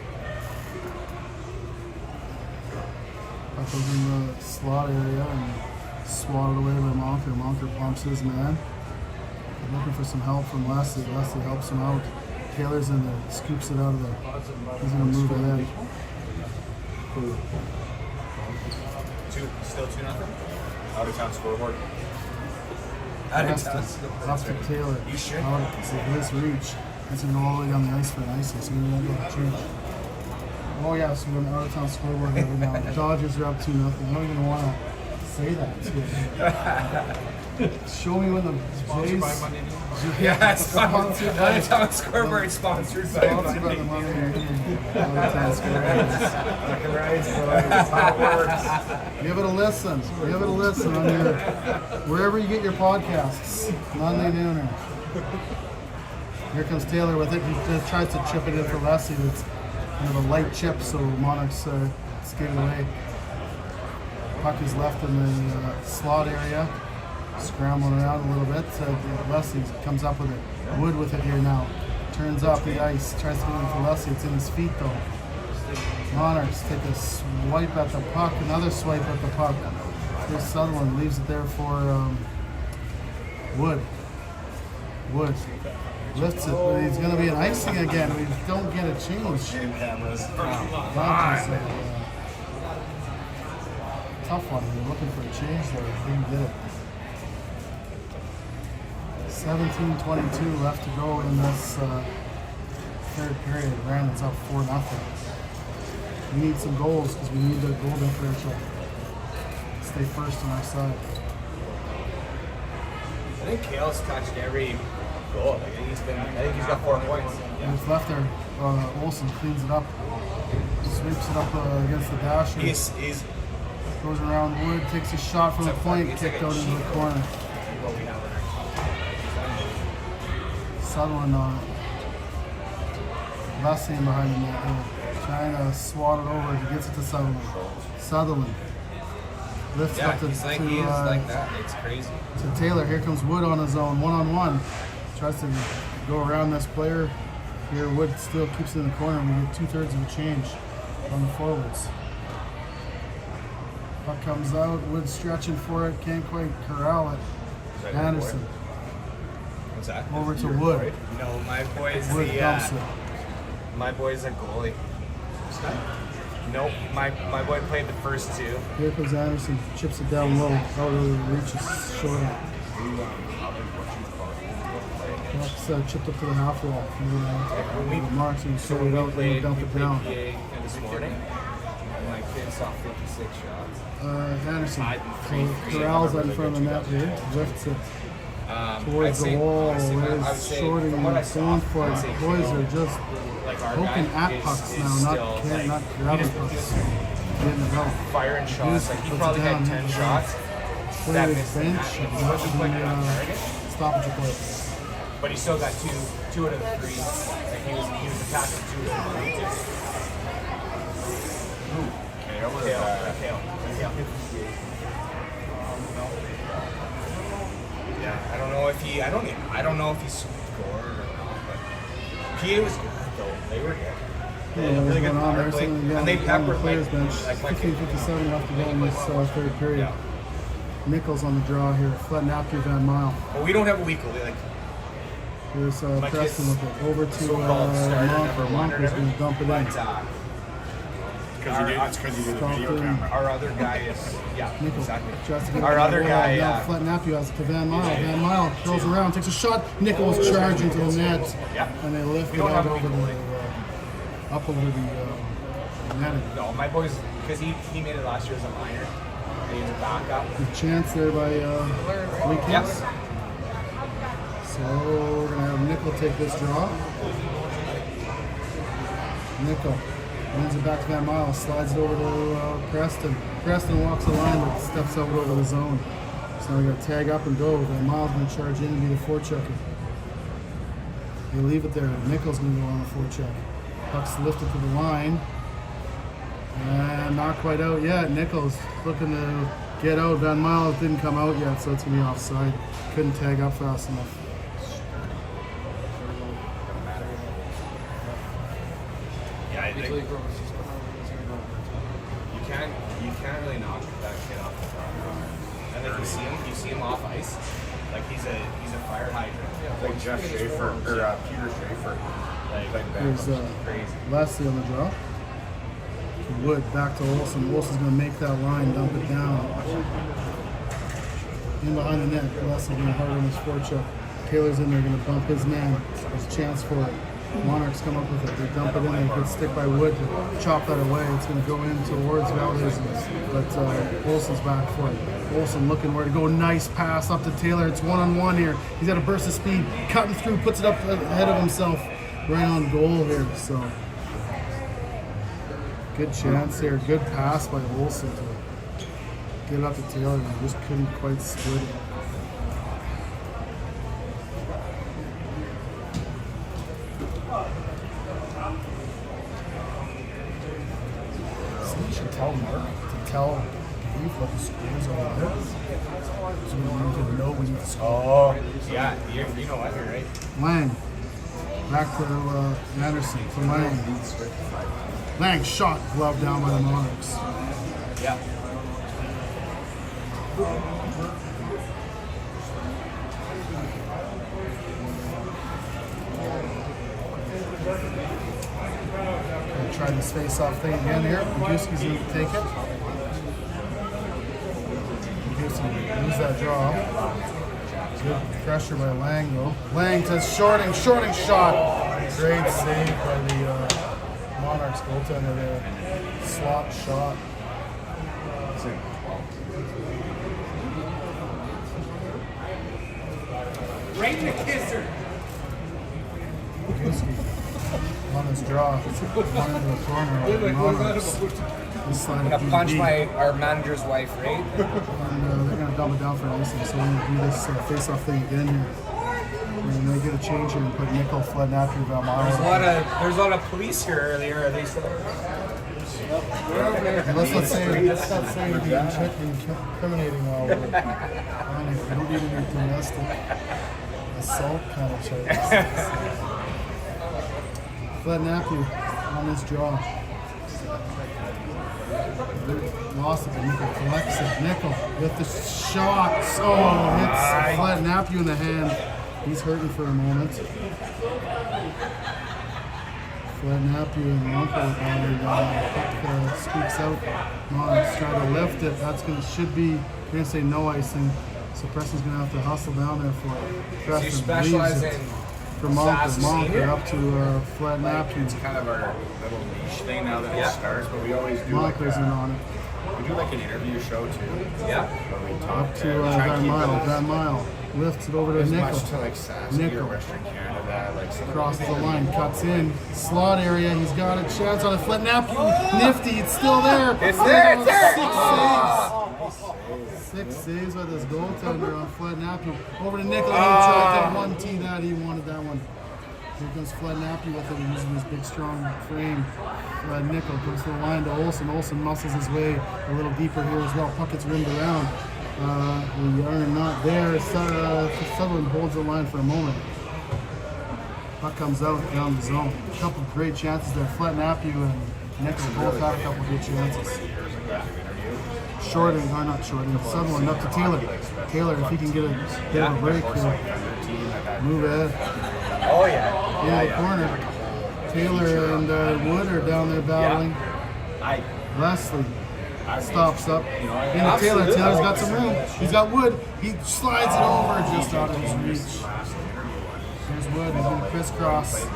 Puck goes in the slot area and swatted away by Monker. Monker pumps his man. They're looking for some help from Leslie. Leslie helps him out. Taylor's in there, scoops it out of there. He's going to move ahead. Still 2-0? Out of town scoreboard. Out of Up to Taylor. You should. Out of this reach. It's going to go all the way down the ice for an ice. So we're going to go to change. Oh yeah, so we're going to out of town scoreboard every now. The Dodgers are up 2-0. I don't even want to say that. Show me when the Sponsored by Jays. Monday News. Yeah, it's Sponsored by- Out of town scoreboard sponsored by Sponsored by the Monday News. Out of town scoreboard. Fucking right, so that's how it works. Give it a listen. Give it a listen on your wherever you get your podcasts. Monday nooner. Here comes Taylor with it. He just tries to chip it in for Leslie. It's kind of a light chip, so Monarchs skate away. Puck is left in the slot area, scrambling around a little bit. Leslie comes up with it. Wood with it here now. Turns off the ice. Tries to get in for Leslie. It's in his feet though. Monarchs take a swipe at the puck, another swipe at the puck. Chris Sutherland leaves it there for Wood. Wood lifts it, but he's going to be an icing again. We don't get a change. Game cameras. That was a tough one. We were looking for a change there. Didn't get it. 17:22 left to go in this third period. Brandon's up 4-0. We need some goals because we need the goal differential. Stay first on our side. I think Kale's touched every goal. I think he's got 4 points. Who's left there? Olsen cleans it up. Sweeps it up against the dasher. He's Goes around Wood, takes a shot from the point, kicked out into the corner. what we have in our Sutherland on it. Lessing behind the net here. Trying to swat it over. He gets it to Sutherland. Sutherland lifts Yeah, up to, he's like that. It's crazy. to Taylor. Here comes Wood on his own, one-on-one. Tries to go around this player. Here Wood still keeps it in the corner. We get 2/3 of a change on the forwards. Puck comes out. Wood stretching for it. Can't quite corral it. Anderson What's that? over to Wood. No, my boy's Wood dumps it. my boy's a goalie. Nope, my boy played the first two. Here comes Anderson. Chips it down low. Out of the reach is short. Puck's chipped up to the half wall. Marks and throw it out and dump it down. PA this morning. And my kid saw 56 shots. Anderson corrals that in front of the net here. Lifts it towards the wall. Is shorting and going for it. The boys are just poking at pucks now, not grabbing pucks. Getting it out. Firing shots. Like he Puts it probably down, had 10 he's shots. Clear That his missed bench. that. He wasn't playing on target, Stoppage play. but he still got two out of 3. Like he was attacking 2 out of 3. Kale. Yeah, I don't know if he scored or not, but PA was good though. They were good. They had a really good power play, and they on the peppered players like bench. my kid. 15:57 left to go in this third period. Yeah. Nichols on the draw here. Flatten after Van Mile. But we don't have a week goalie. Like Here's my Preston kid's with it. Over to so-called starter Monk. number 1 Monk or is going to whatever. dump it in. But Because you did the video Stomped in. camera. our other guy is Nichols exactly. tries to get Our it other on the guy, wall. Now Flatten Appiah has it to Van Mile. Van Mile throws around, takes a shot. Nichols charging to the net. Yeah. And they lift We it don't out have a over weak the, goalie. up over the netting. No, my boys, because he made it last year as a minor. And he was a backup. Good chance there by Weekends. Yes. So we're going to have Nickel take this draw. Nickel wins it back to Van Mile, slides it over to Preston. Preston walks the line but steps out over the zone. So we got to tag up and go. Van Mile's going to charge in and be the forechecker. They leave it there. Nickel's going to go on the forecheck. Puck's lifted to the line. And not quite out yet. Nichols looking to get out. Van Mile didn't come out yet, so it's going to be offside. Couldn't tag up fast enough. Yeah, I think you can't really knock that kid off the front. And like you see him off ice, like he's a fire hydrant. Like Jeff Schaefer, or Peter Schaefer. Like Here's Crazy. Leslie on the draw. Wood back to Olsen. Olsen's going to make that line, dump it down. In behind the net. Leslie going hard on his forecheck. Taylor's in there, going to bump his man. There's a chance for it. Monarchs come up with it. They dump it in there. Good stick by Wood to chop that away. It's going to go in towards Valdez. But Olsen's back for it. Olsen looking where to go. Nice pass up to Taylor. It's one-on-one here. He's got a burst of speed. Cutting through. Puts it up ahead of himself. Right on goal here. So good chance here. Good pass by Olsen to get it up to Taylor. And just couldn't quite split it. You should tell Mark to tell Keith what the scores are there. So we need to know we need to score. Oh, yeah, you know what, you're right. Lang. Back to Anderson. To Lang. Lang shot. Glove down by the Monarchs. Yeah. Gonna try this face-off thing again here. Magooski's going to take it. Magooski lose that draw. Good pressure by Lang though. Lang to shorting shot. Great save by the Monarchs goaltender there. Slot shot. Right in the kisser. Magooski on his draw. One into the corner of the Monarchs. This side I'm of gonna punch DB. our manager's wife, right? And they're going to dumb it down for icing, so we're going to do this face-off thing again here. And they get a change here and put Nickel, Flood, Napier, Valmara. There's a lot of police here earlier. At least. And let's not say you're incriminating while we're on it. We don't need any domestic assault kind of charges. Flood, Napier on this draw. Lost it, but Nickel collects it. Nickel with the shot. Oh, hits Flood Napier in the hand. He's hurting for a moment. Flood Napier and Monko puck squeaks out. Monarchs try to lift it. That's should be. You're gonna say no icing. So Preston's gonna have to hustle down there for it. So you specialize in from Monker up to Flood Napier. It's kind of our little niche thing now that it starts, but we always do like Monker's in on it. we do like an interview show too. Yeah. Where we talk Up to try and Van keep Mile. it Van Mile lifts it over to as Nickel. much to like Saskatchewan Nickel. or Western Canada, like some Crosses the line, cuts in, slot area. He's got a chance on a Flood Napier. Nifty, it's still there. It's there, it's there. Six saves by this goaltender on Flood Napier. Over to Nickel. He tried to one T that. He wanted that one. Here comes Flood Napier with it, using his big, strong frame. Nickel comes to the line to Olsen. Olsen muscles his way a little deeper here as well. Puck gets rimmed around. We are not there. Sutherland holds the line for a moment. Puck comes out down the zone. A couple of great chances there. Flood Napier and Nickel both have a couple of good chances. Shorting, or not Shorting, Sutherland up to Taylor. Taylor, if he can get a break here, move ahead. Oh yeah. In the corner. Taylor and Wood are down there battling. Leslie stops up. Into Taylor. Taylor's got some room. He's got Wood. He slides it over just out of his reach. There's Wood. He's going to crisscross.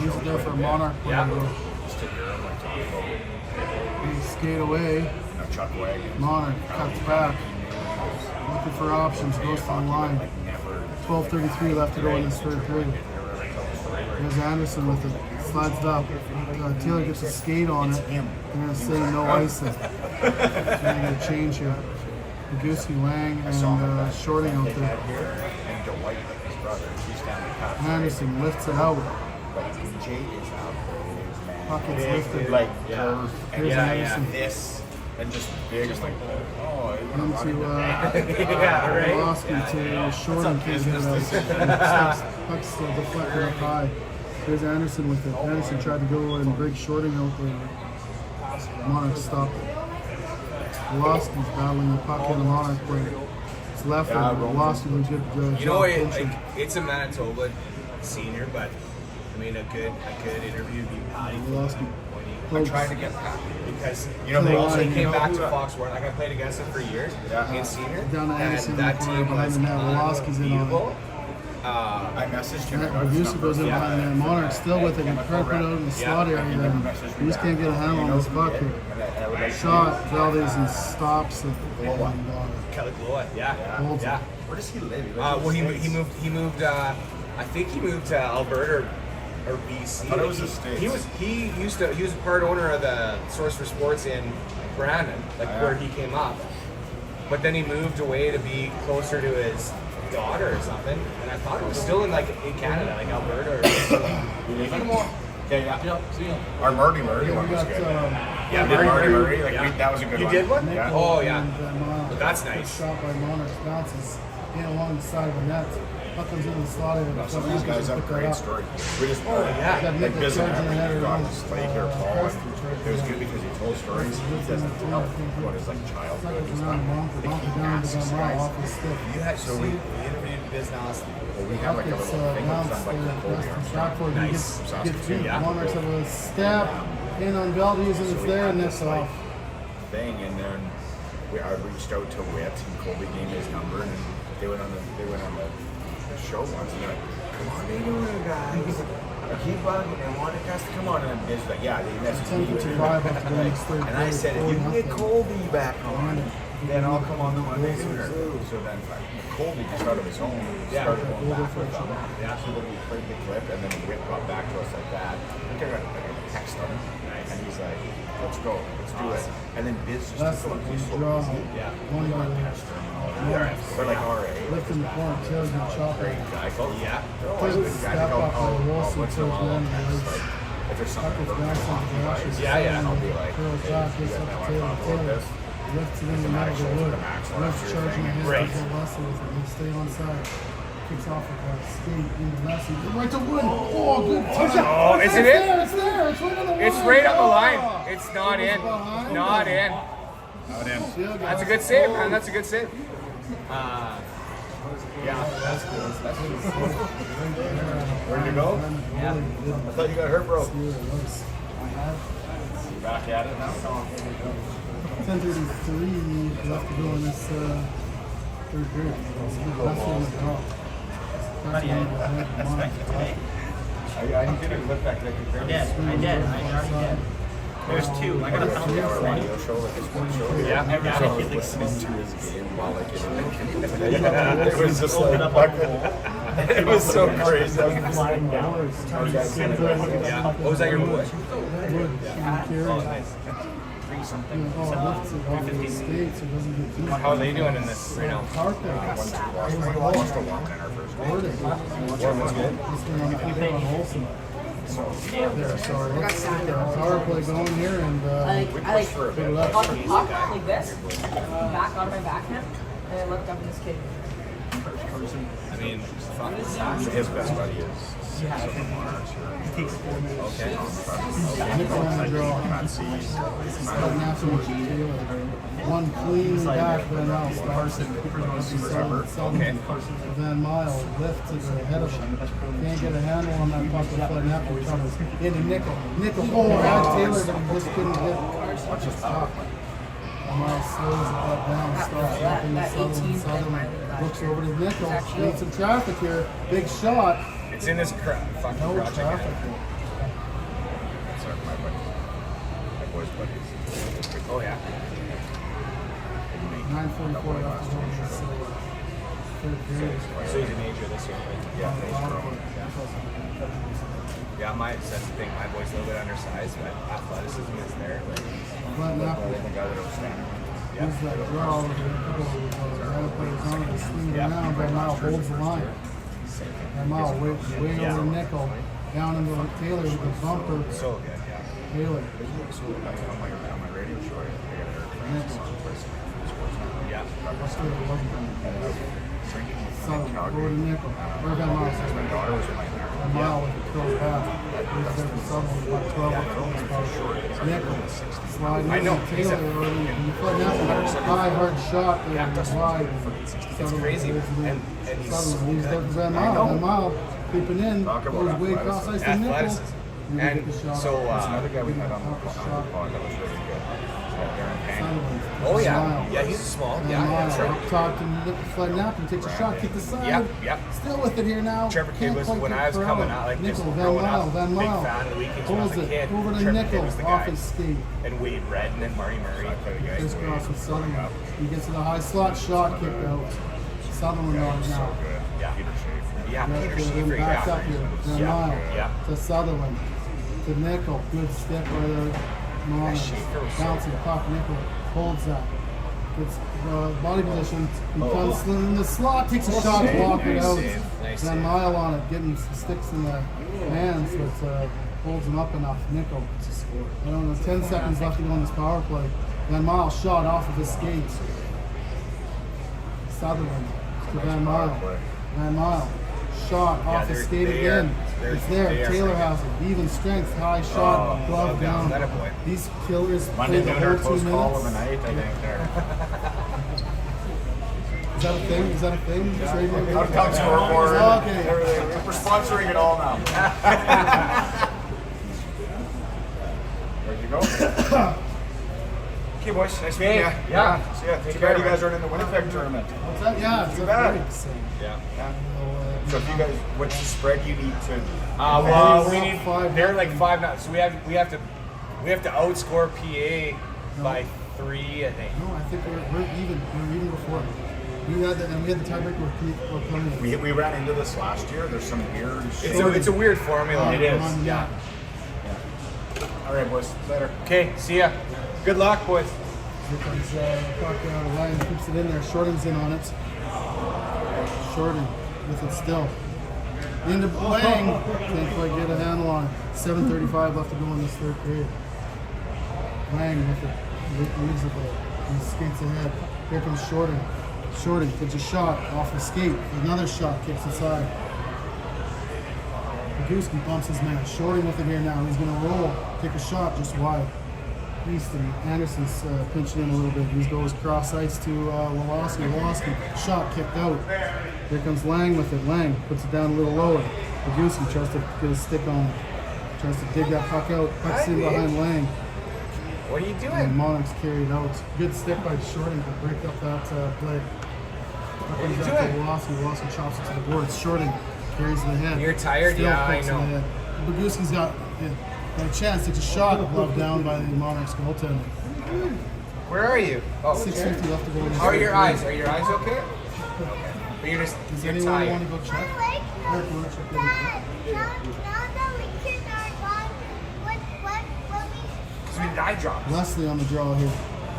Use it there for a Monarch player. He skate away. Monarch cuts back. Looking for options. Goes to the line. 12:33 left to go in this third period. There's Anderson with it. Slides it up. Taylor gets a skate on it. They're going to say no icing. They're going to get a change here. Magooski, Lang, and Shorting out there. Anderson lifts it out. Puck gets lifted. Here's Anderson. This and just big, just like Into Yeah, right. Wolofsky to Shorting. Can't get it out. Puck's deflected up high. Here's Anderson with it. Anderson tried to go and break Shorting out there. Monarch stopped it. Wolofsky's battling the puck in the Monarch player. It's left and Wolofsky with a good You know, job pinching. it's a Manitoba senior, but I mean, a good interview would be Patty. Wolofsky. I'm trying to get that Because you know they they also line, came back to Fox World. Like I played against them for years in senior, Down to Anderson and that in the corner team behind was the net. Wolofsky's in on it. unbelievable. I messaged him. The producer goes in behind the net. Monarch still with it. He tried to put it out in the slot area. He just can't get a handle on this puck here. Shot, Valdez, and stops it. And, Kelly Gloa, yeah. holds it. Where does he live? Well, he moved. I think he moved to Alberta or BC. I thought it was the States. He was a part owner of the Source for Sports in Brandon, where he came up. But then he moved away to be closer to his daughter or something. And I thought it was still in Canada, like Alberta or Yeah. Our Marty Murray one was good. Yeah, Marty Murray, yeah. that was a good You one. did one? Yeah. Oh yeah. But that's nice. Shot by Monarch bounces in along the side of the net. Puck comes in the slot area. Some of these guys have great stories. We just yeah. Got like Nickel doesn't charging have ahead to of go on him. his plate here, Paul. It was good because he told stories. He doesn't tell what his childhood. He's not Around Monk, down to the mile off his stick. You had so we interviewed Biz Nasty. Well, we have like a It's little thing that's announced done like the Western Colby Stratford. You Nice. get two Yeah. corners of a step in on Valdez and it's there and that's off. thing, and then I reached out to Witt, and Colby gave me his number, and they went on the show once, and they're like, "Come on, they doing, guys? I keep bugging. I want us to come on." And Biz was like, "Yeah, they messaged me." 10:55 after the next third And I period, said, "If you can get 40-0. Colby back on, then I'll come on the Monday Nooner." So then Colby just out of his own started going back with them. Yeah, so then we played the clip, and then Witt got back to us like that. I think I got like a text him, and he's like, "Let's go, let's do it." And then Biz just That's took what it. we He's so draw. easy. Yeah. One by Or like RA. lifting the corner, tails and chopper. Great guy. Yeah. They're always good guys. Step They go, up on the wall, once in a while, so I'll it's text, like, if there's something Tuckers that back on the dashes. Yeah. I'll be like, Curls "Hey, back, you this guys up might to want to tail, talk about tail. this." Lifts it in the middle of the wood. Lifts charging ahead. Right. Right. Lesson with it. He stay on side. Kicks off with a skate into Lesson. Right to wood. Oh, good touch. Oh, is it in? It's there. It's right on the line. It's right on the line. Oh. It's not It in. was behind Not him. in. Shield That's a guy. good save, man. That's a good save. Yeah, that's good. That's good. Ready to Ready go? Yeah. I thought you got hurt, bro. Back at it now. 10:33 left to go in this third period. That's one to draw. That's one to I didn't look back like a I did. I already did. There's two. I got a count. radio show, like a sports show. Yeah. So I was listening to his game while like it was just like it was so crazy. Flying down. Yeah. Oh, was that your boy? Wood, carry. Three something. Lifts it off the skates, it doesn't get too much. How are they doing in this right now? Park there. Lost a walk in our first game. Word it. Warman's good. This one on the thing on Olsen. There, so let's get the power play going here and I like For a bit. put it up. got the puck like this, back on my backhand, and I looked up and this kid. I mean, So his best buddy is Silver Mars. okay. Nickel on the draw. One clean back, then out starts it. Okay. Van Mile lift to the head of him. Can't get a handle on that puck with that net. We're trying to into Nickel. Nickel, oh, had Taylor, but he just couldn't get. Watch his stop. Mile slows it down, starts looking at Sutherland. Sutherland looks over to Nickel. Needs some traffic here. Big shot. It's in this fucking No project. traffic. Sorry, my buddy. My boy's buddies. Oh yeah. 9:44 left to go in this third period. So he's a major this year, right? Yeah, that's the thing. My boy's a little bit undersized, but athleticism is there. Like, But now, The guy that was standing. here's that draw with a couple of other players on it, swinging around, Van Mile holds the line. Van Mile way over Nickel, down into Taylor with the bumper. so good, yeah. Taylor, On my radio show, I got hurt. Yeah. let's do it. Sutherland, over to Nickel, or Van Mile, My daughter was in my Van Mile with the curls back. He's there for Sutherland, about 12 with Nickel, sliding I know, in he's a- Taylor, early, you put that high, hard shot there, wide. It's crazy. And he's Sutherland leaves there for Van Mile. Van Mile creeping in, Talk about goes way across ice to Nickel. athleticism. You And get the shot. so, Another guy we had on the Shot. pod that was really good. Darren Payne. Sutherland. Oh yeah. Smile. Yeah, he's small. Van Yeah, Mile that's right. up top and slide nap and takes a shot, kick the side. Yep. Still with it here now. Trevor Kidd Can't was quite when get I was Corral. coming out, like just Nickel, Van growing Mile, up, Van big Mile. fan of the Leafs when I was Pulls a it kid. over to Trevor Nickel, Kidd was the off guy. his skate. And Wade Redden and Marty Murray. Crisscross with Sutherland. He gets to the high slot, shot kicked out. Sutherland on it now. Yeah. Peter Schaefer. Yeah, Peter Then Schaefer. backs Yeah. up here. Van Yeah. Mile Yeah. to Sutherland. To Nickel. Good stick right there. Mullins. Schaefer was so Bouncing puck. Nickel holds that. Gets body position. He comes in the slot, takes a shot, block it out. Nice Van save. Mile on it, getting some sticks in the hands, but holds him up enough. Nickel. I don't know, 10 seconds left to go on this power play. Van Mile shot off of his skates. Sutherland to Van Mile. Van Mile shot off his they're- skate they again. are- It's they there. are Taylor freaking- has it. Even strength, high shot, glove down. That a boy. These killers Monday play the dinner, whole 2 close call of the minutes. night, I think. There. Is that a thing? Is that a thing? Trademark? Out of town scoreboard. Oh, okay. Everything. We're sponsoring it all now. Ready to go? Okay, boys. Nice meeting you. Yeah. See ya. Too bad you guys aren't in the Winnipeg tournament. What's that? Yeah, Too bad. Yeah. So if you guys, what's the spread you need to? Well, we need. Five. They're like 5-0, so we have to outscore PA by 3, I think. No, I think we're even. We were even before. We had the tiebreaker with Pete O'Connor. We ran into this last year. There's some weird shit. It's a weird formula. It is. Yeah. All right, boys. Later. Okay, see ya. Good luck, boys. Here comes Ryan, keeps it in there. Shorting's in on it. Shorting with it still. Into Lang. Can't quite get a handle on it. 7:35 left to go in this third period. Lang with it. Leaves it there. He skates ahead. Here comes Shorting. Shorting gets a shot off the skate. Another shot kicks aside. Paguski bumps his man. Shorting with it here now. He's going to roll. Take a shot just wide. Easton Anderson's pinching in a little bit. He goes cross ice to Woloski. Woloski, shot kicked out. Here comes Lang with it. Lang puts it down a little lower. Paguski tries to get a stick on it. Tries to dig that puck out. Puck's in behind Lang. What are you And doing? Monarchs carried out. Good stick by Shorting to break up that play. What are you doing? Woloski. Woloski chops it to the boards. Shorting carries the head. You're tired? Still Yeah, I picks know. the head. Paguski's got a chance. Takes a shot. Gloved down by the Monarchs goaltender. Where are you? Oh, 6:50 left to go in the How are third your period. eyes? Are your eyes okay? But you're just Does you're anyone want tired. to go check? Eric, you want to check So we did eye drops. Leslie on the draw here.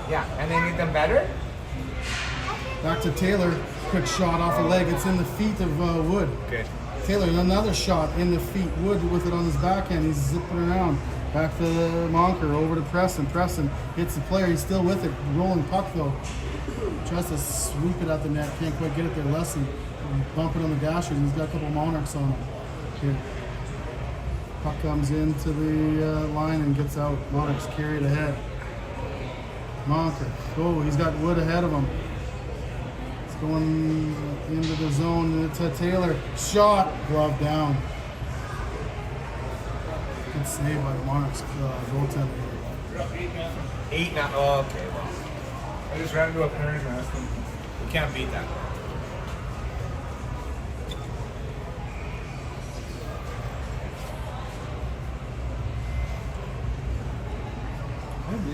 Yeah, and they made them better. Back to Taylor. Quick shot off a leg. It's in the feet of Wood. Good. Taylor, another shot in the feet. Wood with it on his backhand. He's zipping around. Back to Monker. Over to Preston. Preston hits the player. He's still with it. Rolling puck though. Tries to sweep it at the net. Can't quite get it there. Leslie bump it on the dasher. He's got a couple Monarchs on him. Here. Puck comes into the line and gets out. Monarchs carried ahead. Monker. Oh, he's got Wood ahead of him. It's going into the zone to Taylor. Shot. Glove down. Good save by the Monarchs goaltender. 8 now. Oh, okay. Well, I just ran into a parent and asked them. we can't beat that.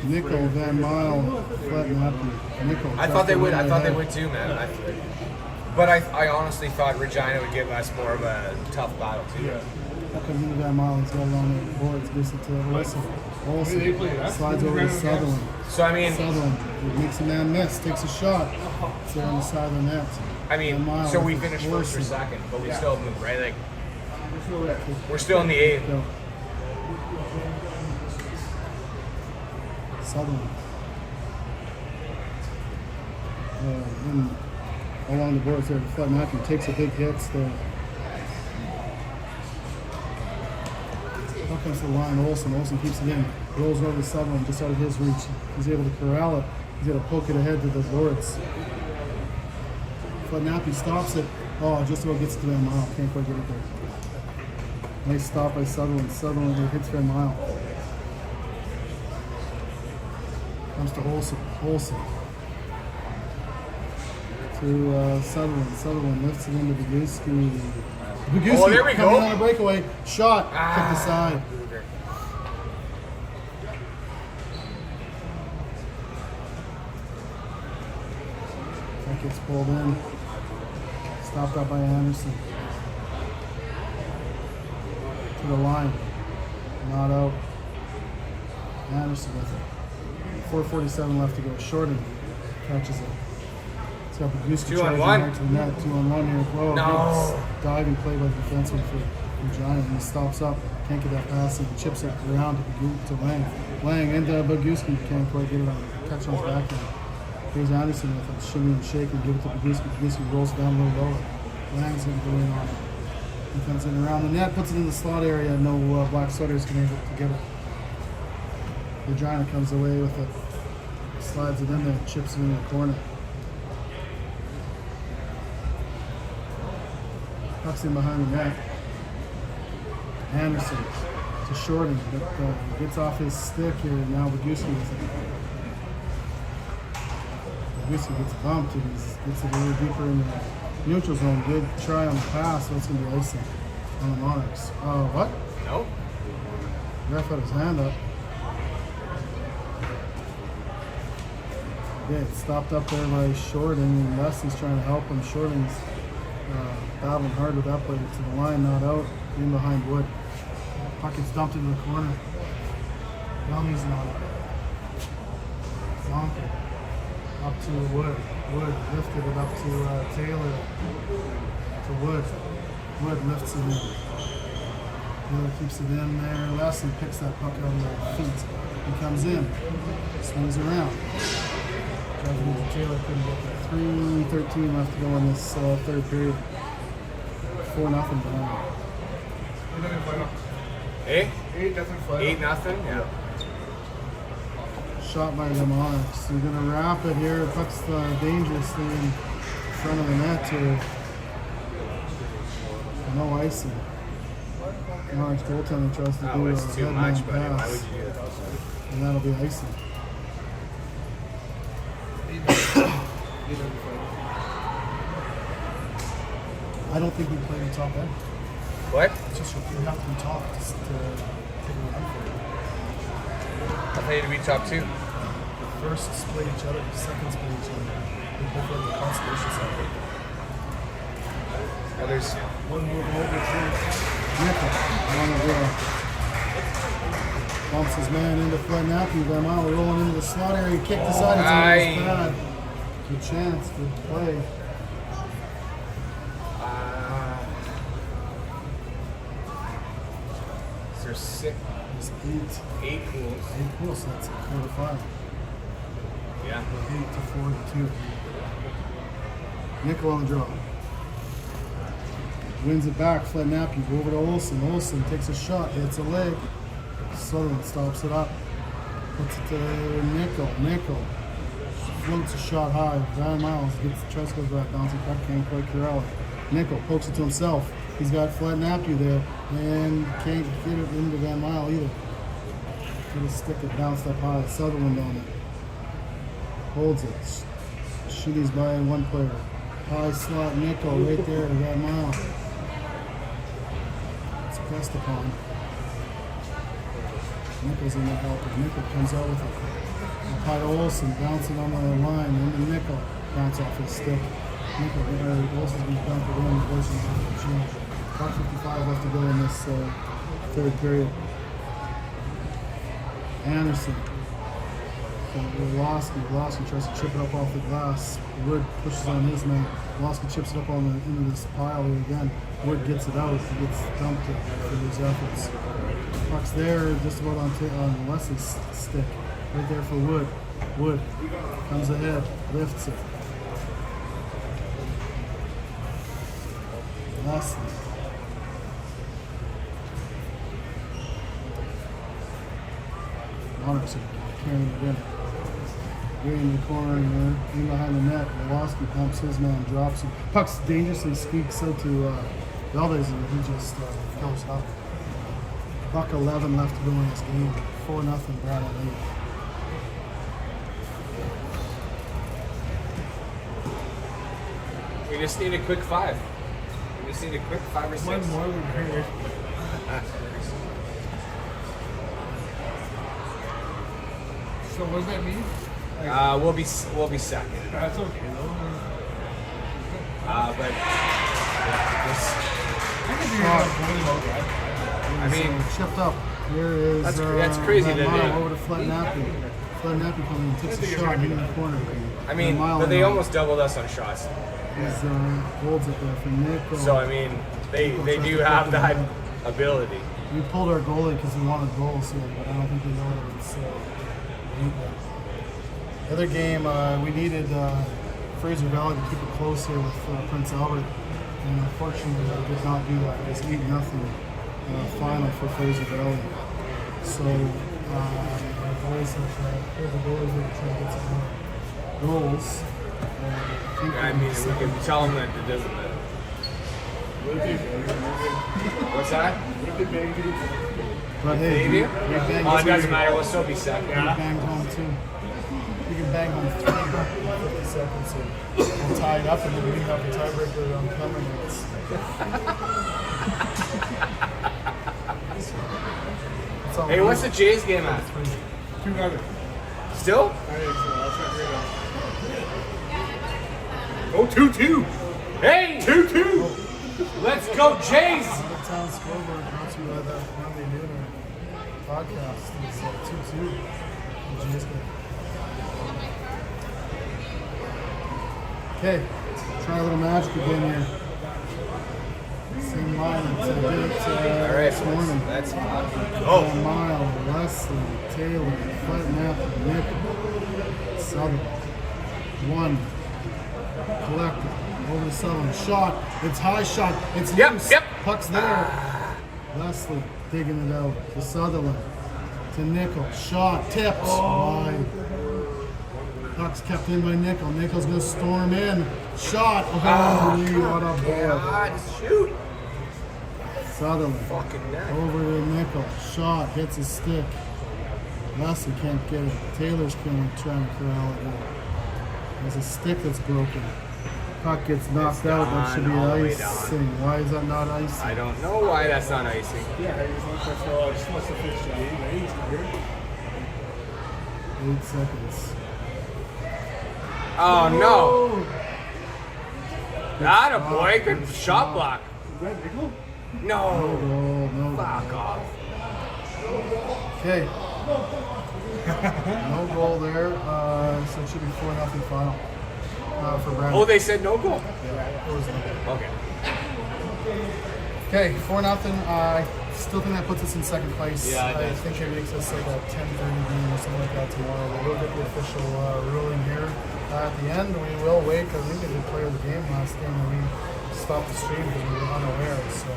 Nickel, Van Mile, flatten up. Nickel. I thought they would. I thought they would too, man. But I honestly thought Regina would give us more of a tough battle too. Yeah. Comes into Van Mile. He's got it on the boards. Gives it to Olsen. They play Olsen that. slides over to Sutherland. So I mean, Sutherland makes a man miss. Takes a shot. It's there on the side of the net. Van Mile so we with it. finished first or Olsen. second, but we still move, right? Like we're still in the 8th. Go. Sutherland. In, along the boards there, Fred Matthew takes a big hit. Up comes the line, Olsen. Olsen keeps it in. Rolls over to Sutherland, just out of his reach. He's able to corral it. He's able to poke it ahead to the boards. Fred Matthew stops it. Oh, just about gets it to Van Mile. Can't quite get it there. Nice stop by Sutherland. Sutherland hits Van Mile. Comes to Olsen. Olsen. To Sutherland. Sutherland lifts it into Paguski. Paguski Oh, there we coming go. on a breakaway. Shot. Kicked aside. That gets pulled in. Stopped up by Anderson. To the line. Not out. Anderson with it. 4:47 left to go. Shorten catches it. It's got Paguski 2 on charging 1. right to the net. 2 on 1 here. Whoa, No. big diving play by the defenseman for Giant. He stops up. Can't get that pass and chips it around to Lang. Lang into Paguski. Can't quite get it on. Catch on his backhand. Here's Anderson with it. Shimmy and shake and give it to Paguski. Paguski rolls it down a little lower. Lang's going to go in on it. Defense in around the net. Puts it in the slot area. No black sweaters can able to get it. Regina comes away with it. Slides it in there. Chips it in the corner. Puck's in behind the net. Anderson to Shorting, but gets off his stick here. Now Bagusi gets bumped and gets it a little deeper in the neutral zone. Good try on the pass, so it's going to be icing on the Monarchs. What? No. Ref had his hand up. Yeah, it's stopped up there by Shorting, and Leslie's trying to help him. Shorting's battling hard with that play to the line, not out, in behind Wood. Puck gets dumped into the corner. Youngie's not up. Zonker up to Wood. Wood lifted it up to Taylor. To Wood. Wood lifts it in. Taylor keeps it in there. Leslie picks that puck out of the feet. He comes in. Swings around. Taylor couldn't get there. 3:13 left to go in this third period. 4-0 behind. Eh? 8 doesn't fight. 8-0? Yeah. Shot by the Monarchs. They're going to wrap it here. Puck's dangerously in front of the net here. No icing. Monarchs goaltender tries to Oh, do it's a too headman much, buddy. Why pass, would you do that? and that'll be icing. 8 doesn't fight. I don't think we played the top end. What? It's just you have to be top to take it out for it. I thought you'd be top 2. The first split each other, the second split each other. They both have the consolation side. Others. One move over to Nickel on the wheel. Bumps his man into Flynn Nappy. Van Mile rolling into the slot area. Kick the side. It's bad. Good chance. Good play. Is there 6? It's 8 pools. 8 pools, so that's 4-5. Yeah. 8-4-2. Nickel on the draw. Wins it back. Flynn Nappy over to Olsen. Olsen takes a shot. Hits a leg. Sutherland stops it up. Puts it to Nickel. Nickel floats a shot high. Van Miles tries to go back. Bouncing puck can't quite corral it. Nickel pokes it to himself. He's got Flynn Nappy there and can't get it into Van Mile either. Get a stick it bounced up high. Sutherland on it. Holds it. Shooties by one player. High slot Nickel right there to Van Mile. It's pressed upon. Nickel's in the helper. Nickel comes out with it. High to Olsen, bouncing on the line, and then Nickel bounce off his stick. Nickel, Olsen's been dumped it in. Olsen's on the change. About 55 left to go in this third period. Anderson. Woloski tries to chip it up off the glass. Wood pushes on his man. Woloski chips it up into this pile here again. Wood gets it out. He gets dumped for his efforts. Puck's there just about on Leslie's stick. Right there for Wood. Wood comes ahead, lifts it. Leslie. Monarchs are carrying it in. Way in the corner here, in behind the net. Woloski pumps his man, drops him. Puck's dangerously squeaks out to Valdez, and he just goes up. Buck 11 left to go in this game. 4-0 Brandon lead. We just need a quick 5. We just need a quick 5 or 6. One more would be great. So what does that mean? We'll be second. That's okay though. But I could be about that. I mean, Chipped up. Here is that's crazy Van that Mile they- over to Flynn Nappy. Flynn Nappy comes in and takes a shot in the corner. I mean, Van Mile but they in almost doubled us on shots. holds it there for Nickel. So I mean, they do have that ability. We pulled our goalie because we wanted goals here, but I don't think they know that it's the other game, we needed Fraser Valley to keep it close here with Prince Albert, and unfortunately they did not do that. It was 8-0 final for Fraser Valley. So our goalies the goalies are trying to get some more goals. I mean, we can tell them that it doesn't matter. What's that? But hey, Maybe? you banged Oh, it doesn't matter. We'll still be set. You banged home too. You can bang home 3 in 50 seconds and we'll tie it up and then we have a tiebreaker on coming. Hey, what's the Jays game at? 2-0. Still? Oh, 2-2. Hey! 2-2. Let's go, Jays! The town scoreboard brought to you by that Monday Nooner podcast. It's 2-2. The Jays game. Okay, try a little magic again here. Same line as I did it All right, this morning. that's Mile, Leslie, Taylor, Fletnath, Nick, Southern. 1. Collector. Over to Sutherland. Shot. It's high shot. It's loose. Yep. Puck's there. Leslie digging it out to Sutherland. To Nickel. Shot. Tips. Wide. Puck's kept in by Nickel. Nickel's going to storm in. Shot. Oh, what a board. God, shoot! Sutherland. Fucking net. Over to Nickel. Shot. Hits his stick. Leslie can't get it. Taylor's trying to corral it. There's a stick that's broken. Puck gets knocked out. That should be all the way icing. Why is that not icing? I don't know why that's not icing. Yeah, I just wants to finish the game. Right? He's here. 8 seconds. Oh no! That a boy, good shot block. Is that Nickel? No! No goal. No Fuck goal. off. Okay. No goal there. So it should be 4-0 final for Brandon. Oh, they said no goal? Yeah, it was no goal. Okay. Okay, 4-0. I still think that puts us in second place. Yeah, it I does. think it makes us like a 10-30 game or something like that tomorrow. But we'll get the official ruling here. At the end, we will wait because we did player of the game last game and we stopped the stream because we were unaware. So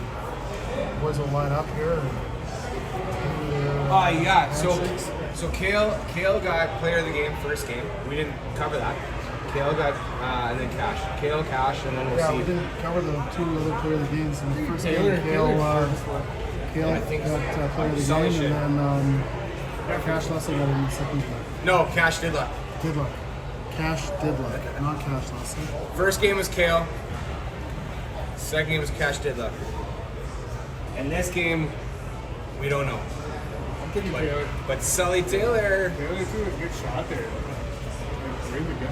boys will line up here and do their Yeah, handshakes. so Kale got player of the game first game. We didn't cover that. Kale got, and then Cash. Kale, Cash, and then we'll Yeah, see. we didn't cover the 2 other player of the games. In the first game, Kale I think got player of the Solid game, shit. and then Cash Leslie got it in the second game. No, Cash did luck. Didluck. Cash Didluck, not Cash Leslie. First game was Kale. Second game was Cash did luck. And this game, we don't know. I'm thinking Taylor. But Sully Taylor. Taylor threw a good shot there. Like, really good.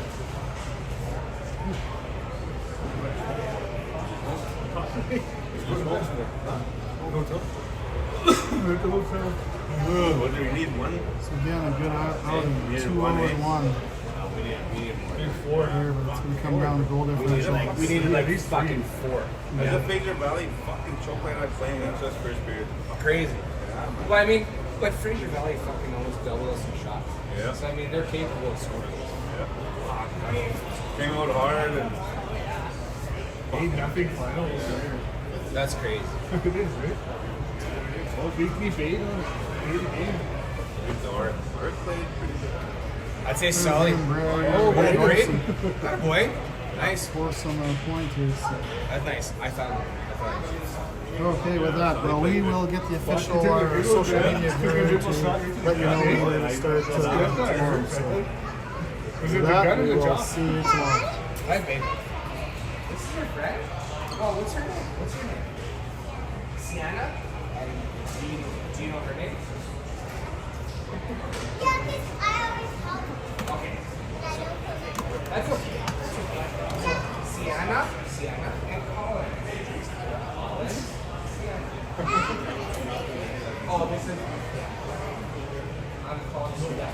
What do you need? One? So again, a good outing. We needed 2-0 one, eh? and 1 We need more. here, but it's going to come down to goal differential. We needed like fucking 4. As a Fraser Valley fucking choke like that playing against us first period. Crazy. Well, I mean, but Fraser Valley fucking almost doubled us in shots. Yeah. So, I mean, they're capable of scoring. Fuck, I mean, Came out hard and 8-0 final. that's crazy. It is, right? Well, weekly bait on 8 game. our played pretty good. I'd say Sully. Oh, Great. That boy. Nice. Force on the point here. So. That's nice. I thought. Okay, with that, well, we will get the official social media here to let you know when we start tomorrow. So, Was with it the that, gun or we the will job? see you tomorrow. Hi, babe. This is your friend? Oh, what's her name? What's her name? Sienna? And do you know her name? Okay. That's okay. Sienna? Sienna and Colin. Colin? Oh, this is. I'm calling Sienna.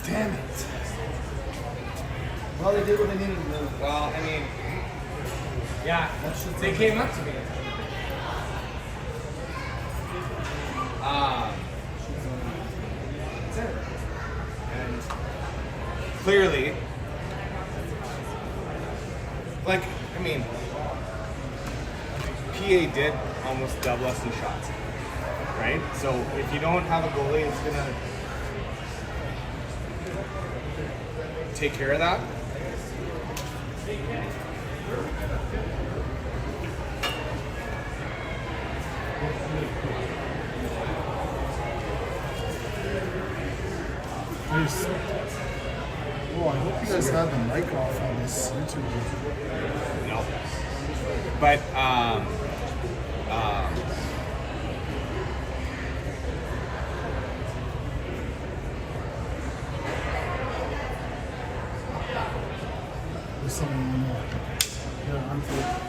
Damn it. Well, they did what they needed to do. Well, I mean, yeah, they came up to me. That's it. And clearly, like, I mean, PA did almost double us in shots, right? So if you don't have a goalie, it's gonna take care of that. There's, oh, I hope you guys had the mic off on this interview. No. But There's something on there. Yeah, I'm good.